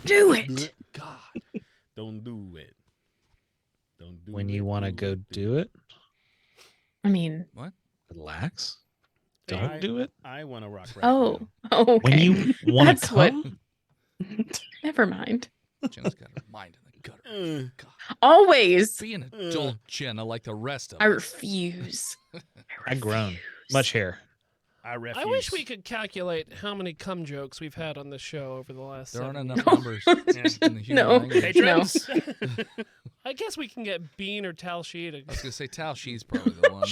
do it. God, don't do it. Don't do it. When you want to go do it, I mean, What? relax. Hey, Don't do it. I want to rock right oh, now. okay. When you want to That's what- come, Never mind. Jenna's got her mind in the gutter. God. Always. Be an adult, Jenna, like the rest of I us. refuse. I've grown much hair. I refuse. I wish we could calculate how many cum jokes we've had on the show over the last There aren't 7 enough years. numbers in the human No. language. Patrons? I guess we can get Bean or Tal Shee to. I was going to say Tal, she's probably the one.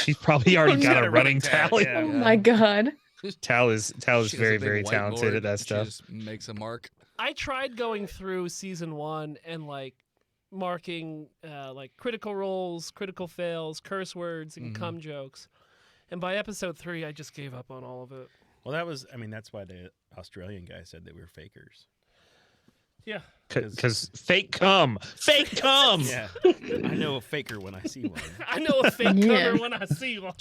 She's probably already She's got got a a running running tab, tally. yeah. Oh my god. Tal is She has a very, big very talented whiteboard at that and stuff. She just makes a mark. I tried going through season 1 and marking critical roles, critical fails, curse words, and cum jokes. And by episode 3, I just gave up on all of it. Well, that's why the Australian guy said that we were fakers. Yeah. Because fake cum. Yeah. I know a faker when I see one. I know a fake Yeah. cover when I see one.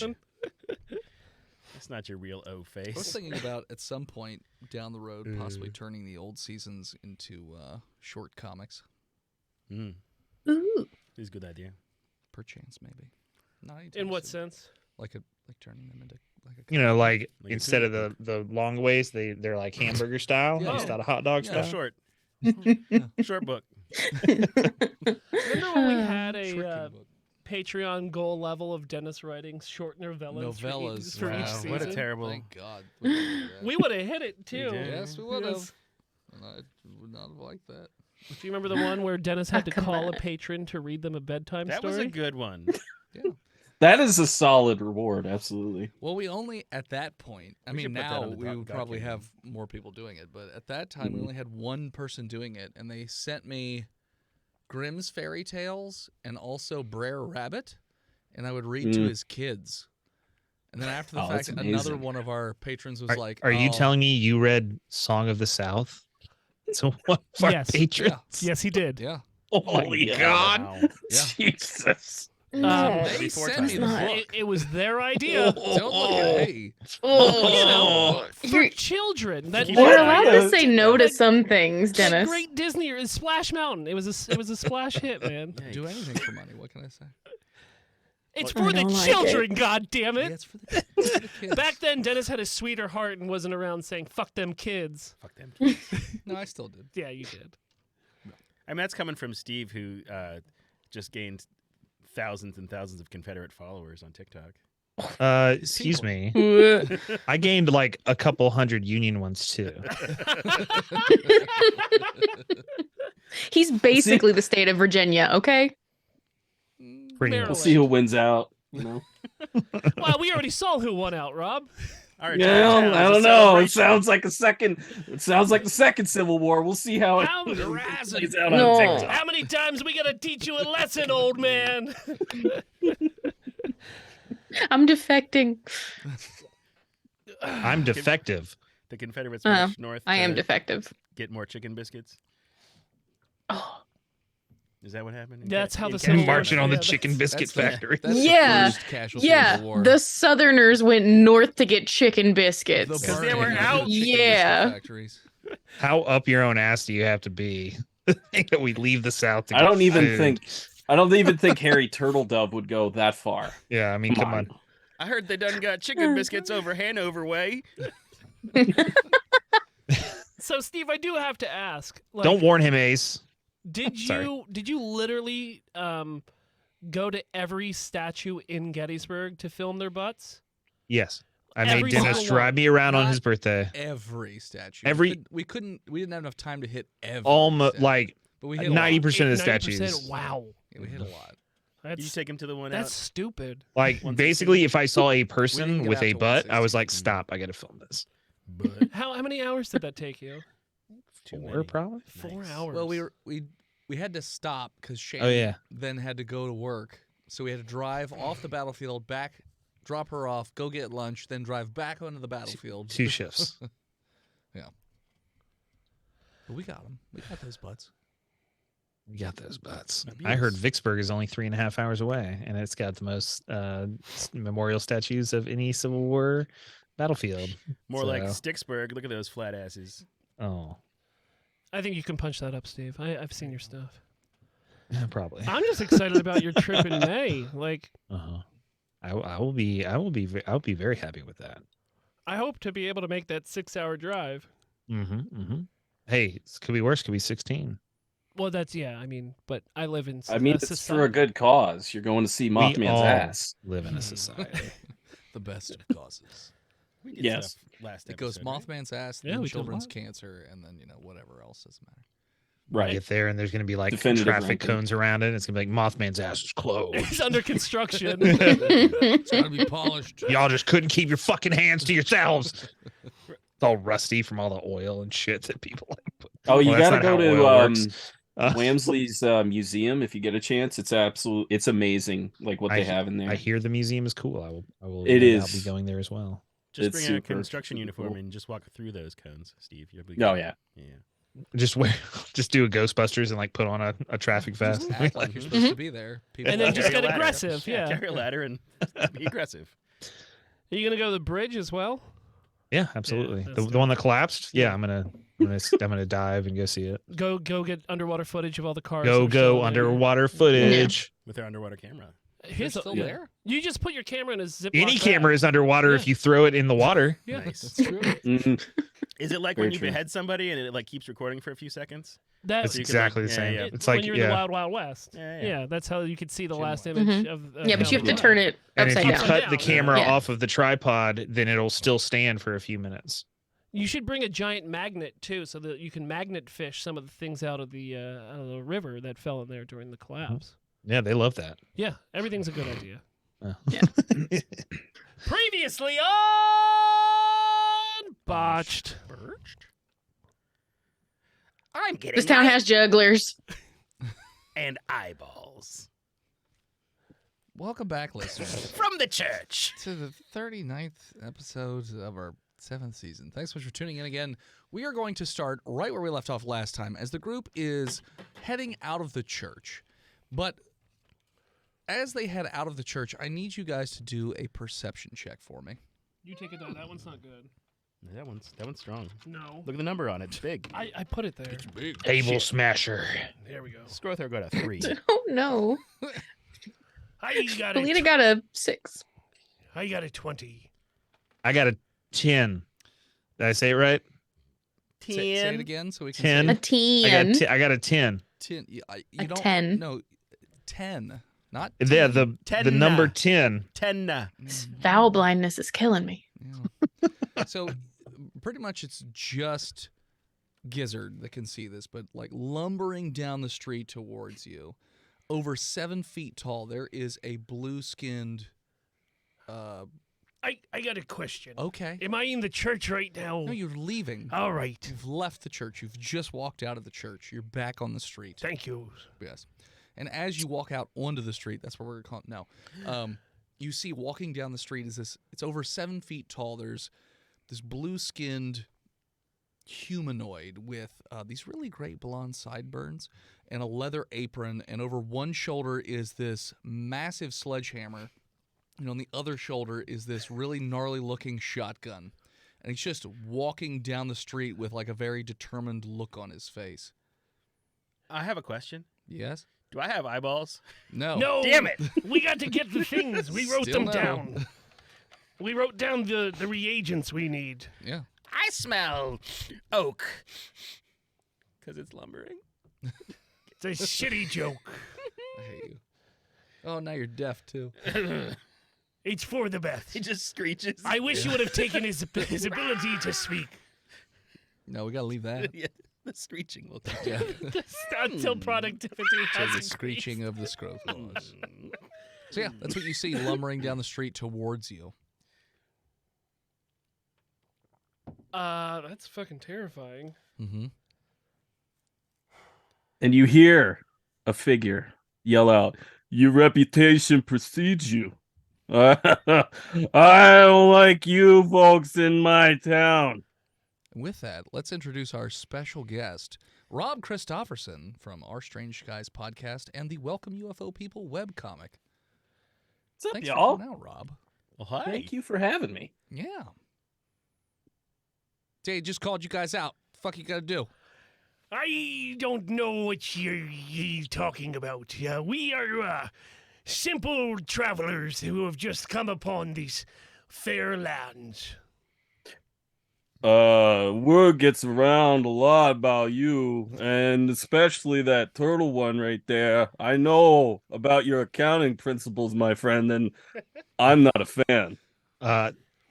It's not your real O I was face. thinking about at some point down the road possibly turning the old seasons into short comics. Mm. Ooh. It's a good idea. Perchance, maybe. Not anytime In what soon. sense? Like turning them into like a You know, like Like a instead of comic the long ways, they're like hamburger style Yeah. instead of hot dog Oh, style. short. Short book. Remember when we had a short kid book. Patreon goal level of Dennis writing short novellas, Novellas, for wow. each season? What a terrible. Thank God. We didn't do that. We would have hit it too. did. Yes, we would have. Yes. And I would not have liked that. Do you remember the one where Dennis had to Come call a on. patron to read them a bedtime That story? was a good one. Yeah. That is a solid reward, absolutely. Well, we only at that point. I We mean, should put that now on the we would probably document. have more people doing it, but at that time we only had one person doing it, and they sent me Grimm's fairy tales and also Brer Rabbit, and I would read to his kids. And then after the Oh, fact, that's another amazing. one of our patrons was Are, like, are you "Oh, telling me you read Song of the South to one of our Yes. patrons? Yes, he did. Yeah, Oh my God. Wow. yeah." Jesus. No. They Before sent me time. the It's not- book. It was their idea. Don't look at me. Oh. You know, for You're- children. That Keep You're it allowed right. to say no to some things, that Dennis. great Disney or Splash Mountain. It was a splash hit, man. Do anything for money. What can I say? It's I for the don't like children, God damn Yeah, it. it's for the kids. Back then, Dennis had a sweeter heart and wasn't around saying "fuck them kids." Fuck them kids. No, I still did. Yeah, you did. I mean, that's coming from Steve, who just gained thousands and thousands of Confederate followers on TikTok. Excuse me. Ooh. I gained like a couple hundred Union ones too. He's basically the state of Virginia, okay? Pretty Maryland. We'll see who wins out. You know? Well, we already saw who won out, Rob. All right, Yeah, Georgetown I is a don't know. It celebration. sounds like a second. It sounds like the second Civil War. We'll see how it How plays out No. on TikTok. How many times we gotta teach you a lesson, old man? I'm defecting. I'm defective. The Confederates Oh, marched north. I am to defective. Get more chicken biscuits. Oh. Is that what happened? That's how the In Civil War- Marching on the Yeah, chicken biscuit That's the- factory. That's Yeah, the first casualty Yeah, of the war. the Southerners went north to get chicken biscuits. The 'Cause they were burning of out. the chicken biscuit Yeah. factories. How up your own ass do you have to be that we leave the South? To I get don't even food? think Harry Turtledove would go that far. Yeah, I mean, come on. I heard they done got chicken biscuits over Hanover way. So, Steve, I do have to ask. Like, Don't warn him, Ace. Did Sorry. you literally go to every statue in Gettysburg to film their butts? Yes, I Every made Dennis single drive me around on Not his birthday. Every statue. Every- we didn't have enough time to hit every. Almost statue. like but we hit a lot. 90% of the 90%? statues. Wow, Yeah, we hit a lot. Did you that's take him to the one that's out? stupid. Like 160. basically, if I saw a didn't person get with out a to butt, I was 160. like, "Stop! I got to film this." But How many hours did that take you? too Four, many. probably. 4 Nice. hours. Well, we had to stop because Shane Oh yeah. then had to go to work, so we had to drive off the battlefield, back, drop her off, go get lunch, then drive back onto the battlefield. 2 shifts. But we got them. We got those butts. We got those butts. Abuse. I heard Vicksburg is only 3.5 hours away, and it's got the most memorial statues of any Civil War battlefield. More like So- Sticksburg. Look at those flat asses. Oh, I think you can punch that up, Steve. I've seen your stuff. Probably. I'm just excited about your trip in May. Like, I will be very happy with that. I hope to be able to make that 6-hour drive. Hey, it could be worse. Could be 16. Well, that's I mean, but I live in. I mean, it's society. for a good cause. You're going to see We Mothman's all ass. live in a society. The best of causes. We did Yes. stuff last It goes episode, right? Mothman's ass, Yeah, then we did children's what? cancer, and then whatever else doesn't matter. Right. Get there, and there's going to be like Definitive traffic ranking. cones around it. And it's going to be like Mothman's ass is closed. It's under construction. It's got to be polished. Y'all just couldn't keep your fucking hands to yourselves. It's all rusty from all the oil and shit that people like. Put. Oh, you Well, that's got to not go how to oil works. Wamsley's museum if you get a chance. It's amazing, like what they have in there. I hear the museum is cool. I will. It I'll is. be going there as well. Just It's bring a super construction uniform cool. and just walk through those cones, Steve. You'll be Oh good. yeah. Yeah. Just do a Ghostbusters and like put on a traffic vest. Just act like you're supposed to be there. People And then will just Carry get a ladder. aggressive, yeah. Carry a ladder and be aggressive. Are you gonna go to the bridge as well? Yeah, absolutely. that's The one that collapsed. Yeah, I'm gonna dive and go see it. Go get underwater footage of all the cars. that Go are still there. underwater footage. With their underwater camera. Here's still yeah. there? You just put your camera in a zip. Any camera is underwater if you throw it in the water. Yeah, Nice. that's true. Mhm. Is it like Very when you true. behead somebody and it like keeps recording for a few seconds? That's It's exactly the yeah, same. yeah. It's when like you're in the yeah. Wild Wild West. Yeah. That's how you could see the Jim last Wild. image of. Yeah, but you have to how- turn it And if upside you down. cut the down. camera Yeah. off of the tripod, then it'll still stand for a few minutes. You should bring a giant magnet too, so that you can magnet fish some of the things out of the river that fell in there during the collapse. Yeah, they love that. Yeah, everything's a good idea. Yeah. Previously on Botched. Birched? I'm getting This town has jugglers. and eyeballs Welcome back, listeners, from the church. to the 39th episode of our 7th season. Thanks so much for tuning in again. We are going to start right where we left off last time, as the group is heading out of the church. But as they head out of the church, I need you guys to do a perception check for me. You take it down. That one's not good. That one's strong. No. Look at the number on it. It's big. I put it there. Big. Table smasher. There we go. Scroll through, go to 3. Oh no. I got Alina got a 6. I got a 20. I got a 10. Did I say it right? Say it again so we can 10. A say it. 10. I got a 10. 10. You A don't, 10. No, 10. Not Yeah, 10. the number 10. 10. Vowel blindness is killing me. Yeah. So pretty much it's just Gizzard that can see this, but like lumbering down the street towards you, over 7 feet tall, there is a blue-skinned. I got a question. Okay. Am I in the church right now? No, you're leaving. All right. You've left the church. You've just walked out of the church. You're back on the street. Thank you. Yes. And as you walk out onto the street, that's where we're going to call it now. You see walking down the street is this, it's over 7 feet tall. There's this blue-skinned humanoid with these really great blonde sideburns and a leather apron. And over one shoulder is this massive sledgehammer. And on the other shoulder is this really gnarly-looking shotgun. And he's just walking down the street with like a very determined look on his face. I have a question. Yes? Do I have eyeballs? No. No. Damn it. We got to get the things. We wrote Still them no. down. We wrote down the reagents we need. Yeah. I smell oak. Because it's lumbering. It's a shitty joke. I hate you. Oh, now you're deaf too. It's for the best. He just screeches. I wish you would have taken his ability to speak. No, we gotta leave that. Yeah, the screeching will take Yeah. Until productivity To has the increased. screeching of the scroflaws. So yeah, that's what you see lumbering down the street towards you. That's fucking terrifying. Mm-hmm. And you hear a figure yell out, "Your reputation precedes you. I don't like you folks in my town." And with that, let's introduce our special guest, Rob Kristofferson from Our Strange Skies podcast and the Welcome UFO People webcomic. What's up, Thanks y'all? for coming out, Rob. Well, hi. Thank you for having me. Yeah. Jay just called you guys out. Fuck you gotta do. I don't know what you're talking about. We are simple travelers who have just come upon these fair lands. Word gets around a lot about you, and especially that turtle one right there. I know about your accounting principles, my friend, and I'm not a fan.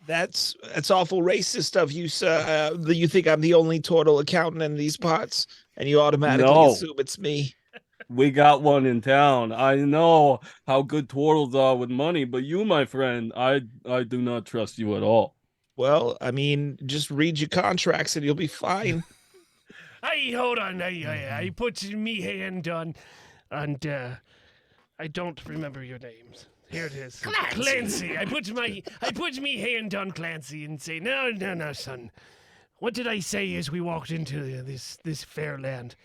That's awful racist of you, sir. You think I'm the only turtle accountant in these parts, and you automatically No. assume it's me. We got one in town. I know how good turtles are with money, but you, my friend, I do not trust you at all. Well, I mean, just read your contracts and you'll be fine. Hey, hold on. I put me hand on, and I don't remember your names. Here it is. Clancy. I put me hand on Clancy and say, no, son. What did I say as we walked into this fair land?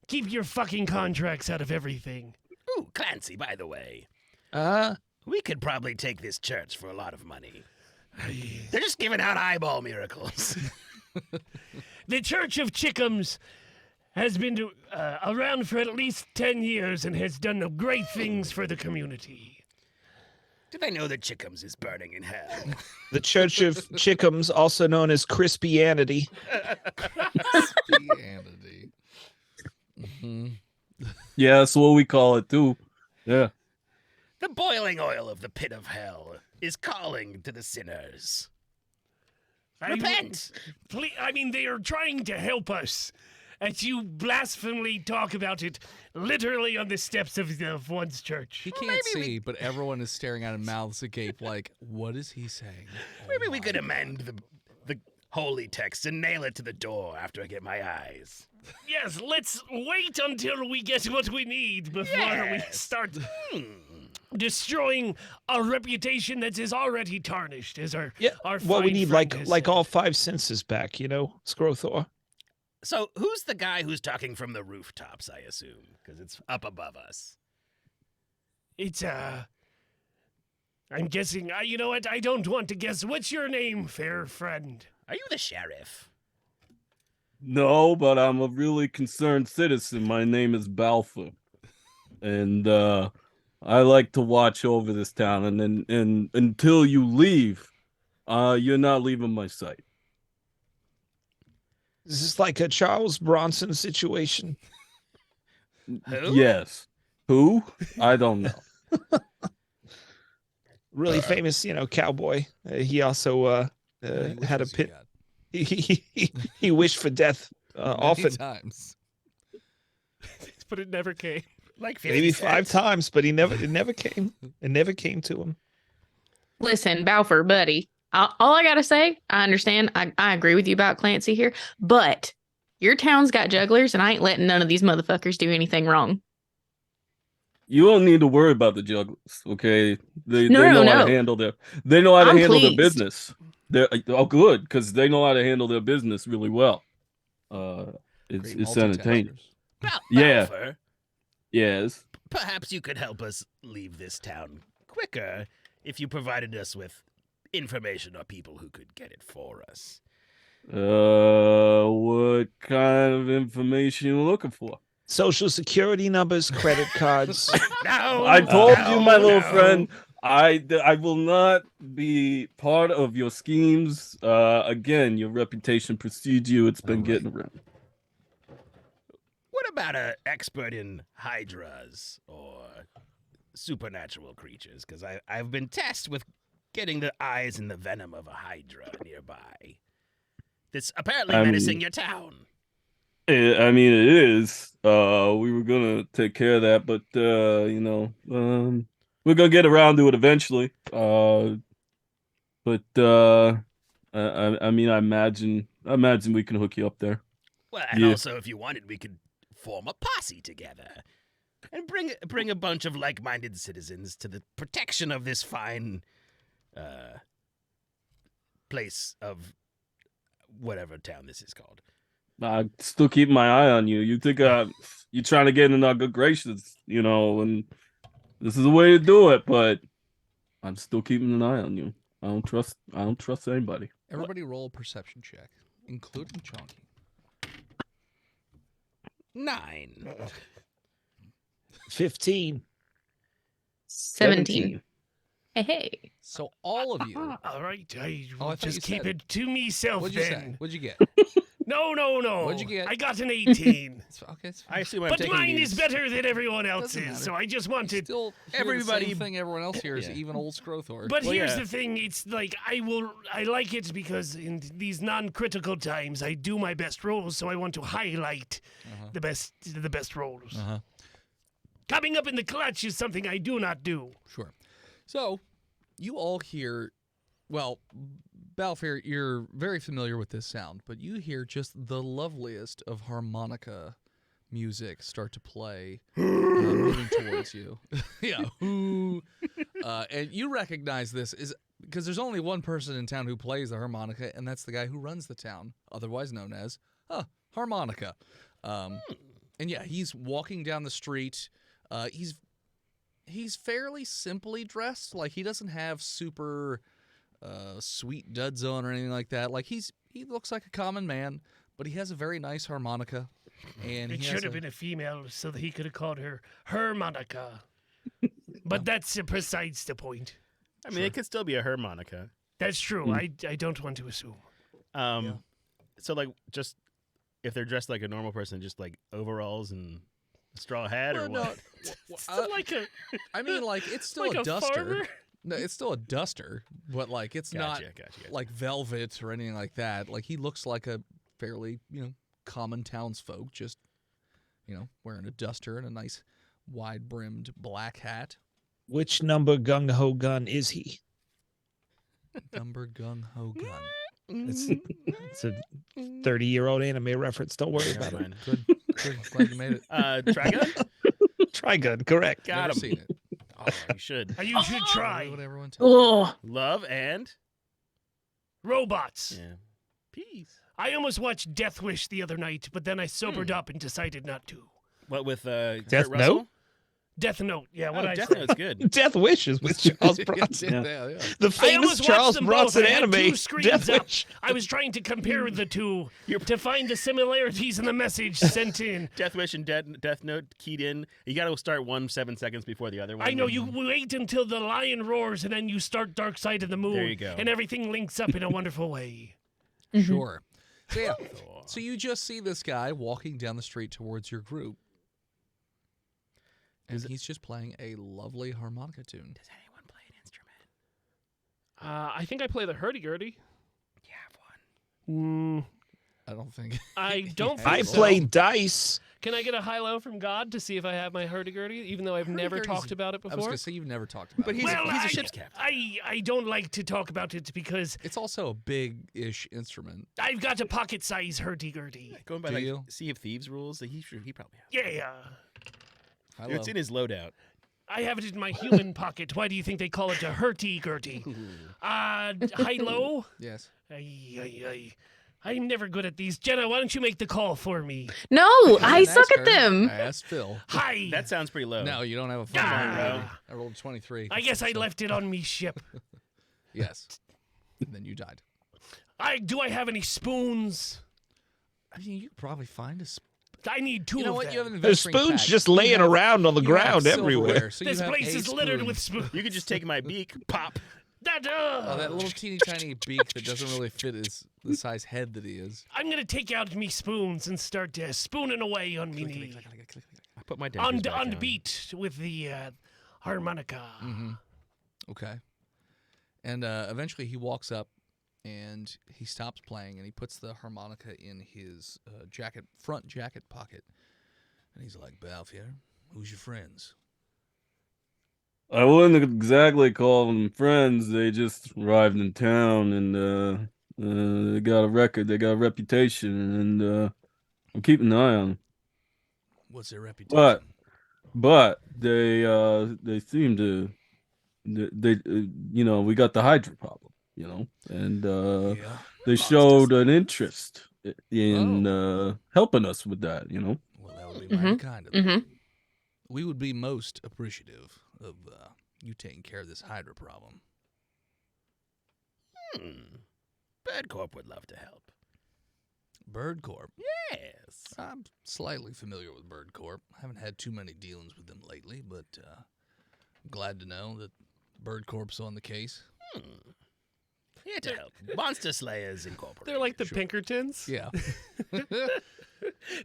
Keep your fucking contracts out of everything. Ooh, Clancy, by the way. Uh, We could probably take this church for a lot of money. They're just giving out eyeball miracles. The Church of Chickums has been around for at least 10 years and has done great things for the community. Do they know that Chickums is burning in hell? the Church of Chickums, also known as Crispianity. Christianity. Yeah, that's what we call it too. Yeah. The boiling oil of the pit of hell is calling to the sinners. Repent! Please, I mean, they are trying to help us. As you blasphemely talk about it, literally on the steps of one's church. He can't see, but everyone is staring at him, mouths agape, like, what is he saying? Maybe we could amend the holy text and nail it to the door after I get my eyes. Yes, let's wait until we get what we need before we Yes. start destroying a reputation that is already tarnished. As our Well, we fine need friend has like said. all 5 senses back, Scrothor. So, who's the guy who's talking from the rooftops, I assume? Because it's up above us. It's I'm guessing. You know what? I don't want to guess. What's your name, fair friend? Are you the sheriff? No, but I'm a really concerned citizen. My name is Balfour. And I like to watch over this town, and until you leave, you're not leaving my sight. Is this like a Charles Bronson situation? Who? Yes. Who? I don't know. Really famous, cowboy. He also How many had a wishes you pit. got? He wished for death Many often, times. But it never came. Like 50 maybe 5 cents. times, but it never came. It never came to him. Listen, Balfour, buddy. All I gotta say, I understand. I agree with you about Clancy here, but your town's got jugglers, and I ain't letting none of these motherfuckers do anything wrong. You don't need to worry about the jugglers, okay? They No, know no, how no. to handle their I'm handle their pleased. business. They're good because they know how to handle their business really well. It's Great entertaining. multitaskers. Yeah. Balfour, Yes. perhaps you could help us leave this town quicker if you provided us with information or people who could get it for us. What kind of information you looking for? Social security numbers, credit cards. No, I told no, you, my little no. friend, I will not be part of your schemes. Again, your reputation precedes you. It's been All right. getting around. What about an expert in hydras or supernatural creatures? Because I've been tasked with getting the eyes and the venom of a hydra nearby. That's apparently menacing your town. I mean, it is. We were gonna take care of that, but we're gonna get around to it eventually. But I mean, I imagine we can hook you up there. Well, and Yeah. also, if you wanted, we could form a posse together and bring a bunch of like-minded citizens to the protection of this fine place of whatever town this is called. I still keep my eye on you. You think you're trying to get in our good graces, and this is the way to do it. But I'm still keeping an eye on you. I don't trust anybody. Everybody roll a perception check, including Chonky. 9. 15. 17. Hey. So all of you. All right, I Oh, will I thought you just keep said it to myself What'd you say? then. What'd you get? No. What'd you get? I got an 18. Okay, it's fine. I assume I'm But taking mine these. is better than everyone Doesn't else's, matter. so I just wanted. Still hear Everybody- the same thing everyone else hears, Yeah. even old Scrothor. But Well, here's yeah. the thing: it's like I like it because in these non-critical times, I do my best rolls, so I want to highlight the best rolls. Uh-huh. Coming up in the clutch is something I do not do. Sure. So, you all hear, well, Balfour, you're very familiar with this sound, but you hear just the loveliest of harmonica music start to play, moving towards you. Yeah. Ooh. And you recognize this is because there's only one person in town who plays the harmonica, and that's the guy who runs the town, otherwise known as harmonica. And yeah, he's walking down the street. He's fairly simply dressed. Like, he doesn't have super sweet duds on or anything like that. Like, he looks like a common man, but he has a very nice harmonica. And It he should has have been a female, so that he could have called her Monica. But that's besides the point. I mean, it could still be a harmonica. That's true. I don't want to assume. So like, just if they're dressed like a normal person, just like overalls and a straw hat, or Well, what? no, Still like a I mean, like, it's still like a a duster. farmer? No, it's still a duster, but like, it's not Gotcha. like velvet or anything like that. Like, he looks like a fairly, common townsfolk, just, wearing a duster and a nice wide-brimmed black hat. Which number gung ho gun is he? Number gung ho gun. It's a 30-year-old anime reference. Don't worry about Never it. mind. Good. Glad you made it. Trigun? Trigun, correct. Got Never him. seen it. Oh, you should. You should try. What everyone tells me. Oh, Love and robots. yeah, peace. I almost watched Death Wish the other night, but then I sobered up and decided not to. What with Death Kurt Russell? Note? Death Note. Yeah, what Oh, I Death said. Note's good. Death Wishes with Charles Bronson. Yeah. The I famous almost Charles watched them Bronson both. I had anime. two screens Death up. Wish. I was trying to compare the two to find the similarities in the message sent in. Death Wish and Death Note keyed in. You got to start 7 seconds before the other one. I know you wait until the lion roars and then you start Dark Side of the Moon. There you go. And everything links up in a wonderful way. Sure. So yeah. So you just see this guy walking down the street towards your group. And he's just playing a lovely harmonica tune. Does anyone play an instrument? I think I play the hurdy-gurdy. You have one. I don't think. I don't think I so. play dice. Can I get a high-low from God to see if I have my hurdy-gurdy, even though I've never Hurdy-gurdy's- talked about it I was before? going to say you've never talked about But it. he's Well, a ship's captain. I don't like to talk about it because It's also a big-ish instrument. I've got a pocket-size hurdy-gurdy. Going by Do like you? Sea of Thieves rules, he probably has. Yeah. Hello. It's in his loadout. I have it in my human pocket. Why do you think they call it a hurdy-gurdy? High-low? Yes. I'm never good at these. Jenna, why don't you make the call for me? no, I didn't suck ask at her. them. I asked Phil. Hi. That sounds pretty low. No, you don't have a phone. Ah. I rolled 23. I guess I left it on me ship. Yes. And then you died. Do I have any spoons? I mean, you could probably find a spoon. I need two You know of what? them. You have an There's adventuring spoons pack. just You laying have- around on the you have ground everywhere. silverware, so you This have place a is littered spoon. with spoons. You could just take my beak, pop. Oh, that little teeny tiny beak that doesn't really fit the size head that he is. I'm gonna take out me spoons and start spooning away on me knee. I put my On dentures back on. beat with the harmonica. Mm-hmm. Okay. And eventually he walks up and he stops playing and he puts the harmonica in his front jacket pocket. And he's like, Balfour, who's your friends? I wouldn't exactly call them friends. They just arrived in town and they got a record. They got a reputation, and I'm keeping an eye on them. What's their reputation? But they seem to we got the hydra problem, and Yeah. they showed an interest in helping us with that, Well, that would be mighty kind of them. Mm-hmm. We would be most appreciative of you taking care of this hydra problem. Bad Corp would love to help. Bird Corp. Yes. I'm slightly familiar with Bird Corp. I haven't had too many dealings with them lately, but I'm glad to know that Bird Corp's on the case. Here to help. Monster Slayers Incorporated. They're like the Sure. Pinkertons. Yeah.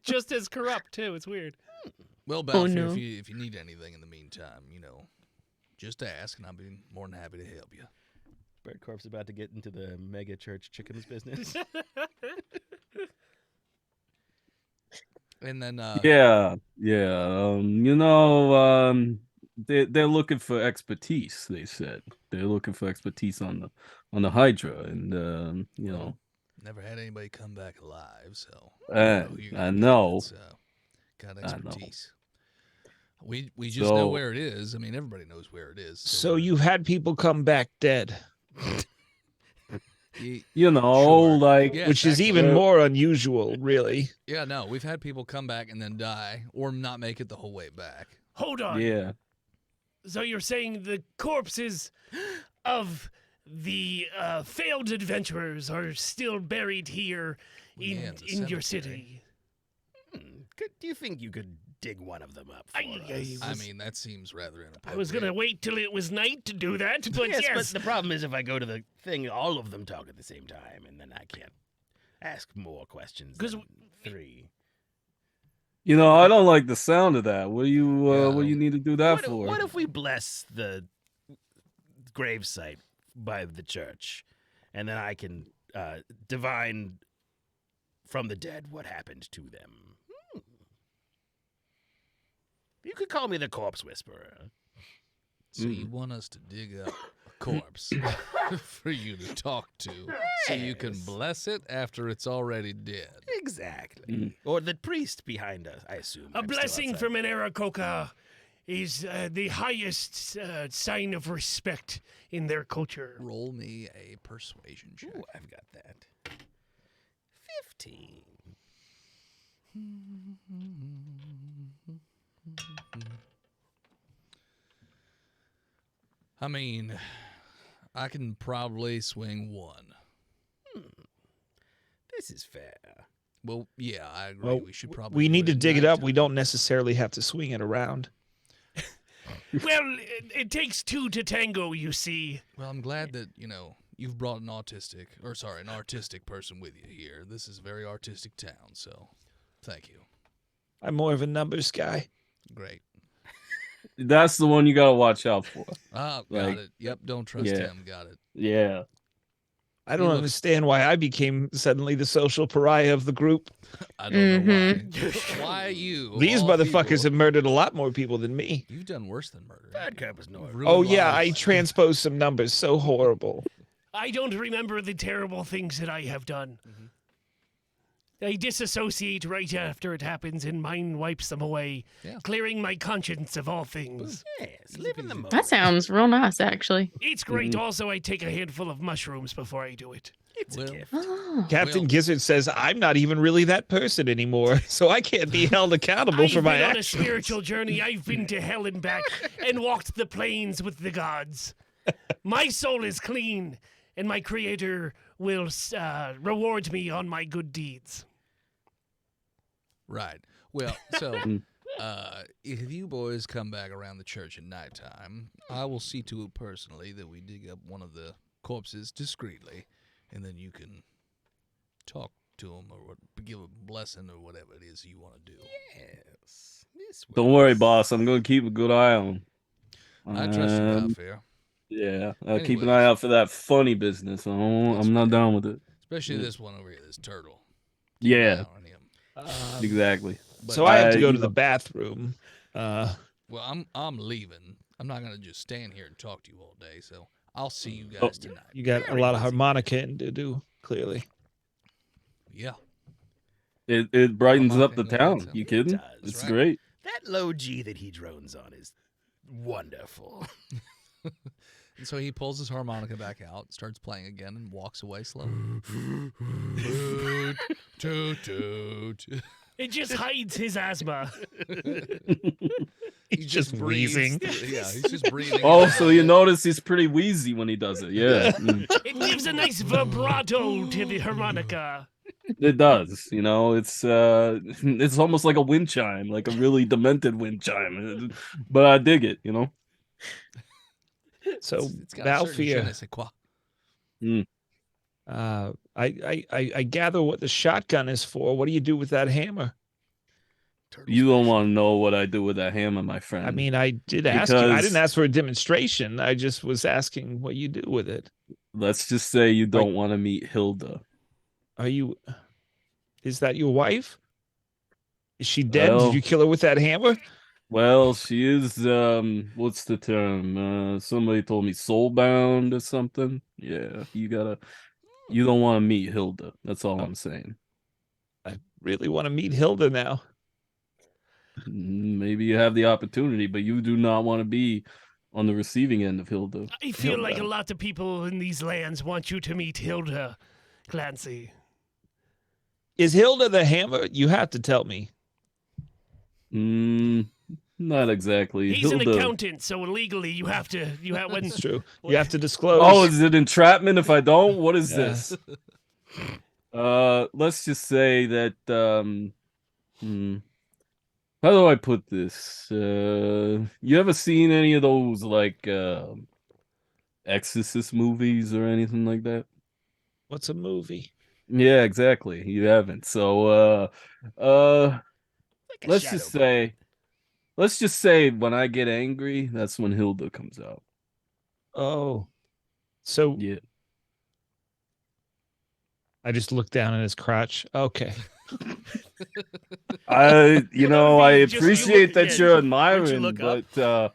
Just as corrupt, too. It's weird. Well, Balfour, no. if you need anything in the meantime, just ask, and I'll be more than happy to help you. Bird Corp's about to get into the mega church chickens business. And then, Yeah. They're looking for expertise. They said they're looking for expertise on the hydra, and never had anybody come back alive, so I know. Got I know. expertise. We just know where it is. I mean, everybody knows where it is. So you've had people come back dead, Sure. like Yes, which is actually. even more unusual, really. Yeah, no, we've had people come back and then die or not make it the whole way back. Hold on. yeah. So you're saying the corpses of the failed adventurers are still buried here in Yeah, in the your cemetery. city? Do you think you could dig one of them up for I us? I mean, that seems rather inappropriate. I was going to wait till it was night to do that, but yes, yes. but the problem is if I go to the thing, all of them talk at the same time, and then I can't ask more questions 'Cause than 3. I don't like the sound of that. What do you Yeah, what do you need to do that What, for? what if we bless the gravesite by the church, and then I can divine from the dead what happened to them? You could call me the Corpse Whisperer. So you want us to dig up a corpse for you to talk to so you can bless it after it's already dead. Exactly. Or the priest behind us, I assume. A I'm still blessing outside. from an Aarakocra is the highest sign of respect in their culture. Roll me a persuasion check. Ooh, I've got that. 15. I mean, I can probably swing 1. This is fair. Well, yeah, I agree. Well, we should probably. we do need to in dig it up. We nighttime. don't necessarily have to swing it around. Well, it takes 2 to tango, you see. Well, I'm glad that you've brought an artistic person with you here. This is a very artistic town, so thank you. I'm more of a numbers guy. Great. That's the one you gotta watch out for. Ah, got Like, it. Yep, don't trust yeah. him. Got it. Yeah. I don't looks- understand why I became suddenly the social pariah of the group. I don't know Mm-hmm. why. Why you? of These all motherfuckers people- have murdered a lot more people than me. You've done worse than murder. Bird Corp is no. You've ruined Oh yeah, I lives. transposed some numbers so horrible. I don't remember the terrible things that I have done. I disassociate right after it happens and mind wipes them away, Yeah. clearing my conscience of all things. Yes, live in the moment. That sounds real nice, actually. It's great. Also, I take a handful of mushrooms before I do it. It's Well, a gift. Oh. Captain Well- Gizzard says I'm not even really that person anymore, so I can't be held accountable I've for my been on a actions. spiritual journey. I've been to hell and back and walked the plains with the gods. My soul is clean, and my creator will reward me on my good deeds. Right. Well, so if you boys come back around the church at nighttime, I will see to it personally that we dig up one of the corpses discreetly, and then you can talk to them or give a blessing or whatever it is you want to do. Yes. This Don't worry, works. boss. I'm gonna keep a good eye on. I trust you, Um, Balfour. Yeah, I'll keep an Anyways. eye out for that funny business. I'm not down with it. Especially Yeah. this one over here, this turtle. Keep an eye Yeah, out on him. exactly. But, So I have to I- go to you the know- bathroom. well, I'm leaving. I'm not gonna just stand here and talk to you all day. So I'll see you Oh. guys tonight. You got a Very lot of busy. harmonica to do, clearly. Yeah. It brightens I'm up the not gonna town. let You It kidding? does, It's right? great. That low G that he drones on is wonderful. And so he pulls his harmonica back out, starts playing again, and walks away slowly. toot, toot, toot. It just hides his asthma. He's just breathes wheezing. through- Yeah, he's just breathing. Oh, so you notice he's pretty wheezy when he does it. Yeah. It gives a nice vibrato to the harmonica. It does, you know. It's almost like a wind chime, like a really demented wind chime. But I dig it, you know. So It's got a certain je ne Balfour, sais quoi. I gather what the shotgun is for. What do you do with that hammer? Turtle You don't smash. want to know what I do with that hammer, my friend. I mean, I did ask you. I didn't Because ask for a demonstration. I just was asking what you do with it. let's just say you don't want to meet Hilda. Are you? Is that your wife? Is she dead? Did Well, you kill her with that hammer? well, she is what's the term? Somebody told me soulbound or something. Yeah, you don't want to meet Hilda. That's all Oh. I'm saying. I really want to meet Hilda now. Maybe you have the opportunity, but you do not want to be on the receiving end of Hilda. I feel like a Hilda. lot of people in these lands want you to meet Hilda, Clancy. Is Hilda the hammer? You have to tell me. Not exactly. He's an Hilda. accountant, so legally you have when It's true. You have to disclose. Oh, is it entrapment if I don't? What is Yeah. this? Let's just say that how do I put this? You ever seen any of those like Exorcist movies or anything like that? What's a movie? Yeah, exactly. You haven't. So let's just say when I get angry, that's when Hilda comes out. Oh, so Yeah. I just looked down at his crotch. Okay. I Well, that would I be just- appreciate yeah, that you're would you admiring, look up? but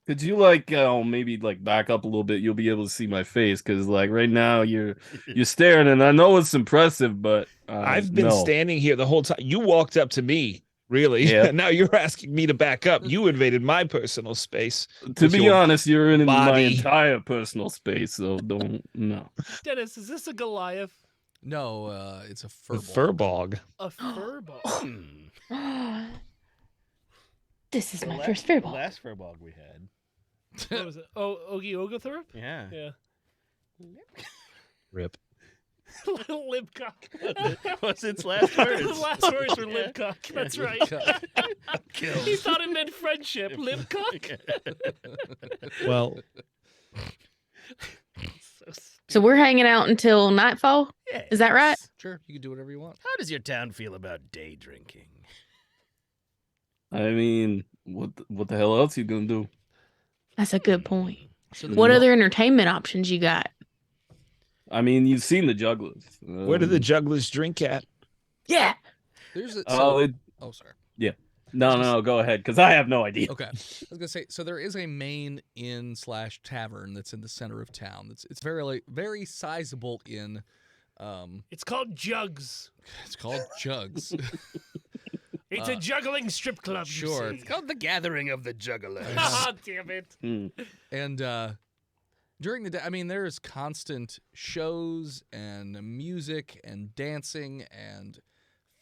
could you like maybe like back up a little bit? You'll be able to see my face because like right now you're staring, and I know it's impressive, but I've been no. standing here the whole time. You walked up to me, really. Yeah. Now you're asking me to back up. You invaded my personal space. To with be your honest, you're in my body. entire personal space, so no. Dennis, is this a Goliath? No, it's a The furball. furbog. A furball? This is my first fairball. Last furball we had. What was it? Oh, Ogie Oglethorpe? Yeah. Yeah. Rip. Little Libcock. What's its last words? The last words were Libcock. That's right. He thought it meant friendship. Libcock? Well, So we're hanging out until nightfall. Is that right? Sure, you can do whatever you want. How does your town feel about day drinking? I mean, what the hell else you gonna do? That's a good point. So What other entertainment options you got? I mean, you've seen the jugglers. where do the jugglers drink at? Yeah. There's a, Oh, oh, sorry. no, go ahead, because I have no idea. Okay, I was gonna say, so there is a main inn/tavern that's in the center of town. It's very sizable inn. It's called Jugs. It's called Jugs. It's a juggling strip club. Sure. You It's called the Gathering of the Jugglers. Ah, damn it. And during the day, I mean, there's constant shows and music and dancing and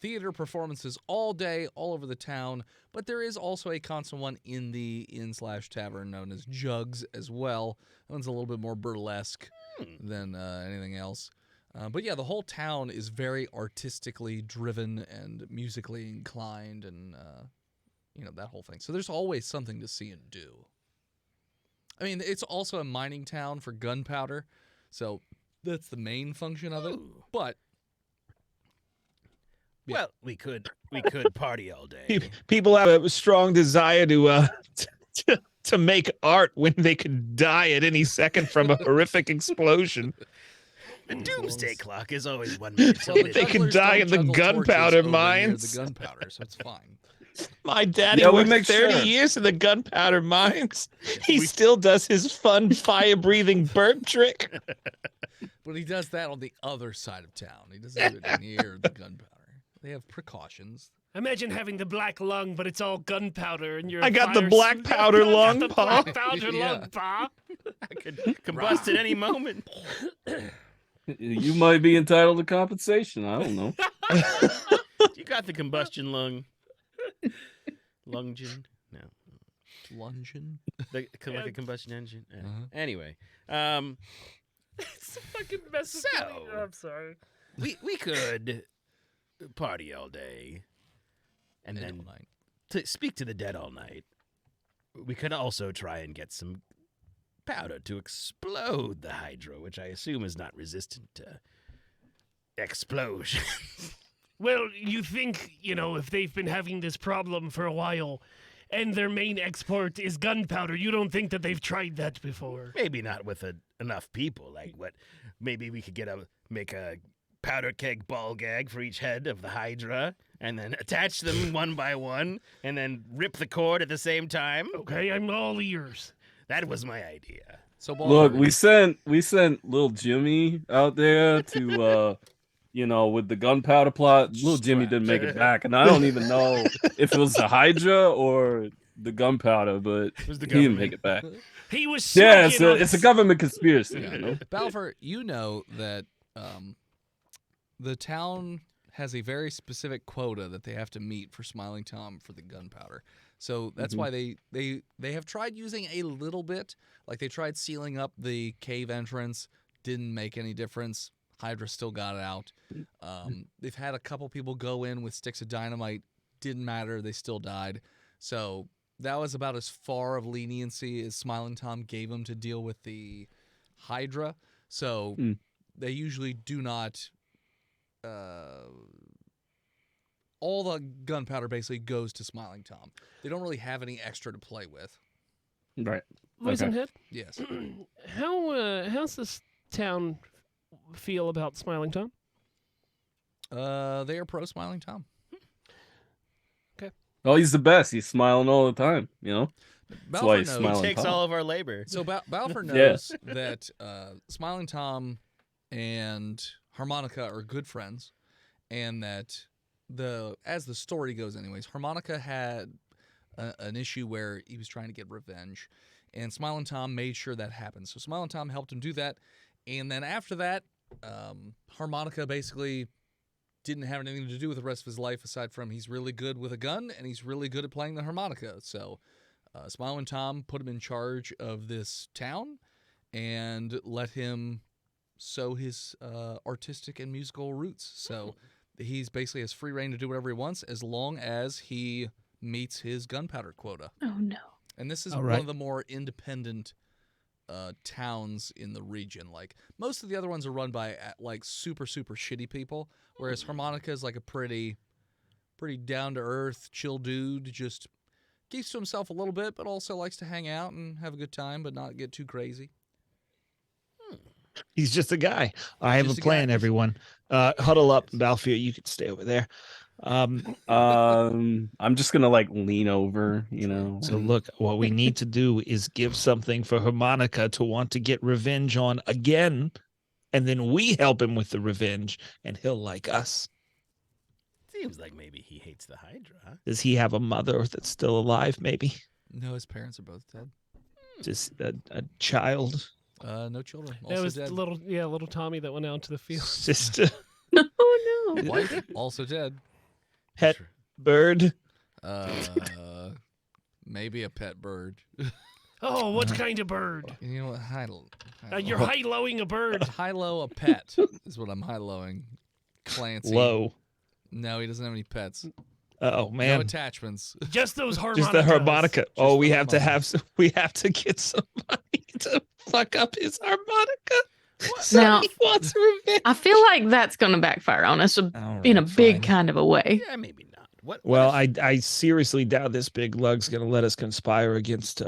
theater performances all day, all over the town. But there is also a constant one in the inn/tavern known as Jugs as well. That one's a little bit more burlesque than anything else. But yeah, the whole town is very artistically driven and musically inclined, and that whole thing. So there's always something to see and do. I mean, it's also a mining town for gunpowder, so that's the main function of it. Ooh. But yeah. Well, we could party all day. People have a strong desire to make art when they could die at any second from a horrific explosion. The doomsday clock is always 1 minute well, till the They midnight. can jugglers die don't in the juggle gunpowder torches over near mines. The gunpowder, so it's fine. My daddy Yeah, we worked make 30 sure. years in the gunpowder mines. He still does his fun fire-breathing burp trick. But he does that on the other side of town. He doesn't do it near the gunpowder. They have precautions. Imagine having the black lung, but it's all gunpowder, and you're. I got the black powder lung, the Pa. black powder Yeah. lung, Pa. I could combust at any moment. You might be entitled to compensation. I don't know. You got the combustion lung. Lungin? No. Lungin. Like a combustion engine? Yeah. Uh-huh. Anyway. It's a fucking mess. So- I'm sorry. We could party all day, and And then all night. to speak to the dead all night. We could also try and get some powder to explode the hydra, which I assume is not resistant to explosion. Well, you think, if they've been having this problem for a while and their main export is gunpowder, you don't think that they've tried that before? Maybe not with enough people. Like what? Maybe we could make a powder keg ball gag for each head of the hydra, and then attach them one by one, and then rip the cord at the same time. Okay, I'm all ears. That was my idea. So Look, Baldur, we sent little Jimmy out there to with the gunpowder plot. Little Jimmy didn't make it back, and I don't even know if it was the hydra or the gunpowder, but was the he didn't government. make it back. He was Yeah, smoking it's a us. government conspiracy, Yeah. you know. Balfour, you know that the town has a very specific quota that they have to meet for Smiling Tom for the gunpowder. So that's why they have tried using a little bit. Like they tried sealing up the cave entrance, didn't make any difference. Hydra still got it out. They've had a couple people go in with sticks of dynamite, didn't matter. They still died. So that was about as far of leniency as Smiling Tom gave them to deal with the Hydra. So they usually do not. All the gunpowder basically goes to Smiling Tom. They don't really have any extra to play with. Right. Wizenhead, Yes. how's this town feel about Smiling Tom? They are pro Smiling Tom. Oh, he's the best. He's smiling all the time, you know. That's Balfour why he's knows. smiling. Takes Tom. all of our labor. So Balfour Yeah. knows that Smiling Tom and Harmonica are good friends, and that as the story goes, anyways, Harmonica had an issue where he was trying to get revenge, and Smiling Tom made sure that happened. So Smiling Tom helped him do that, and then after that, Harmonica basically didn't have anything to do with the rest of his life aside from he's really good with a gun and he's really good at playing the harmonica. So Smiling Tom put him in charge of this town and let him sow his artistic and musical roots. So he's basically has free reign to do whatever he wants as long as he meets his gunpowder quota. Oh no. And this is All one right. of the more independent towns in the region. Like most of the other ones are run by like super shitty people, whereas Harmonica is like a pretty down to earth, chill dude. Just keeps to himself a little bit, but also likes to hang out and have a good time, but not get too crazy. He's just a guy. I have Just a a plan, guy. everyone. Huddle up, Balfour. You can stay over there. I'm just gonna like lean over, you know. So look, what we need to do is give something for Harmonica to want to get revenge on again, and then we help him with the revenge, and he'll like us. Seems like maybe he hates the hydra, huh? Does he have a mother that's still alive? Maybe No, his parents are both dead. just a child. No children. That Also was dead. little Tommy that went out to the field. Just a Oh no. Wife also dead. pet bird. Maybe a pet bird. Oh, what kind of bird? You know what? You're high-lowing a bird. High-low a pet is what I'm high-lowing. Clancy. Low. No, he doesn't have any pets. Oh No man, attachments. Just those harmonicas. just the harmonica. Oh, the we have to harmonica. have some. We have to get somebody to fuck up his harmonica. Now- He wants revenge. I feel like that's going to backfire on us in a big kind of a way. Yeah, maybe not. What Well, if- I seriously doubt this big lug's gonna let us conspire against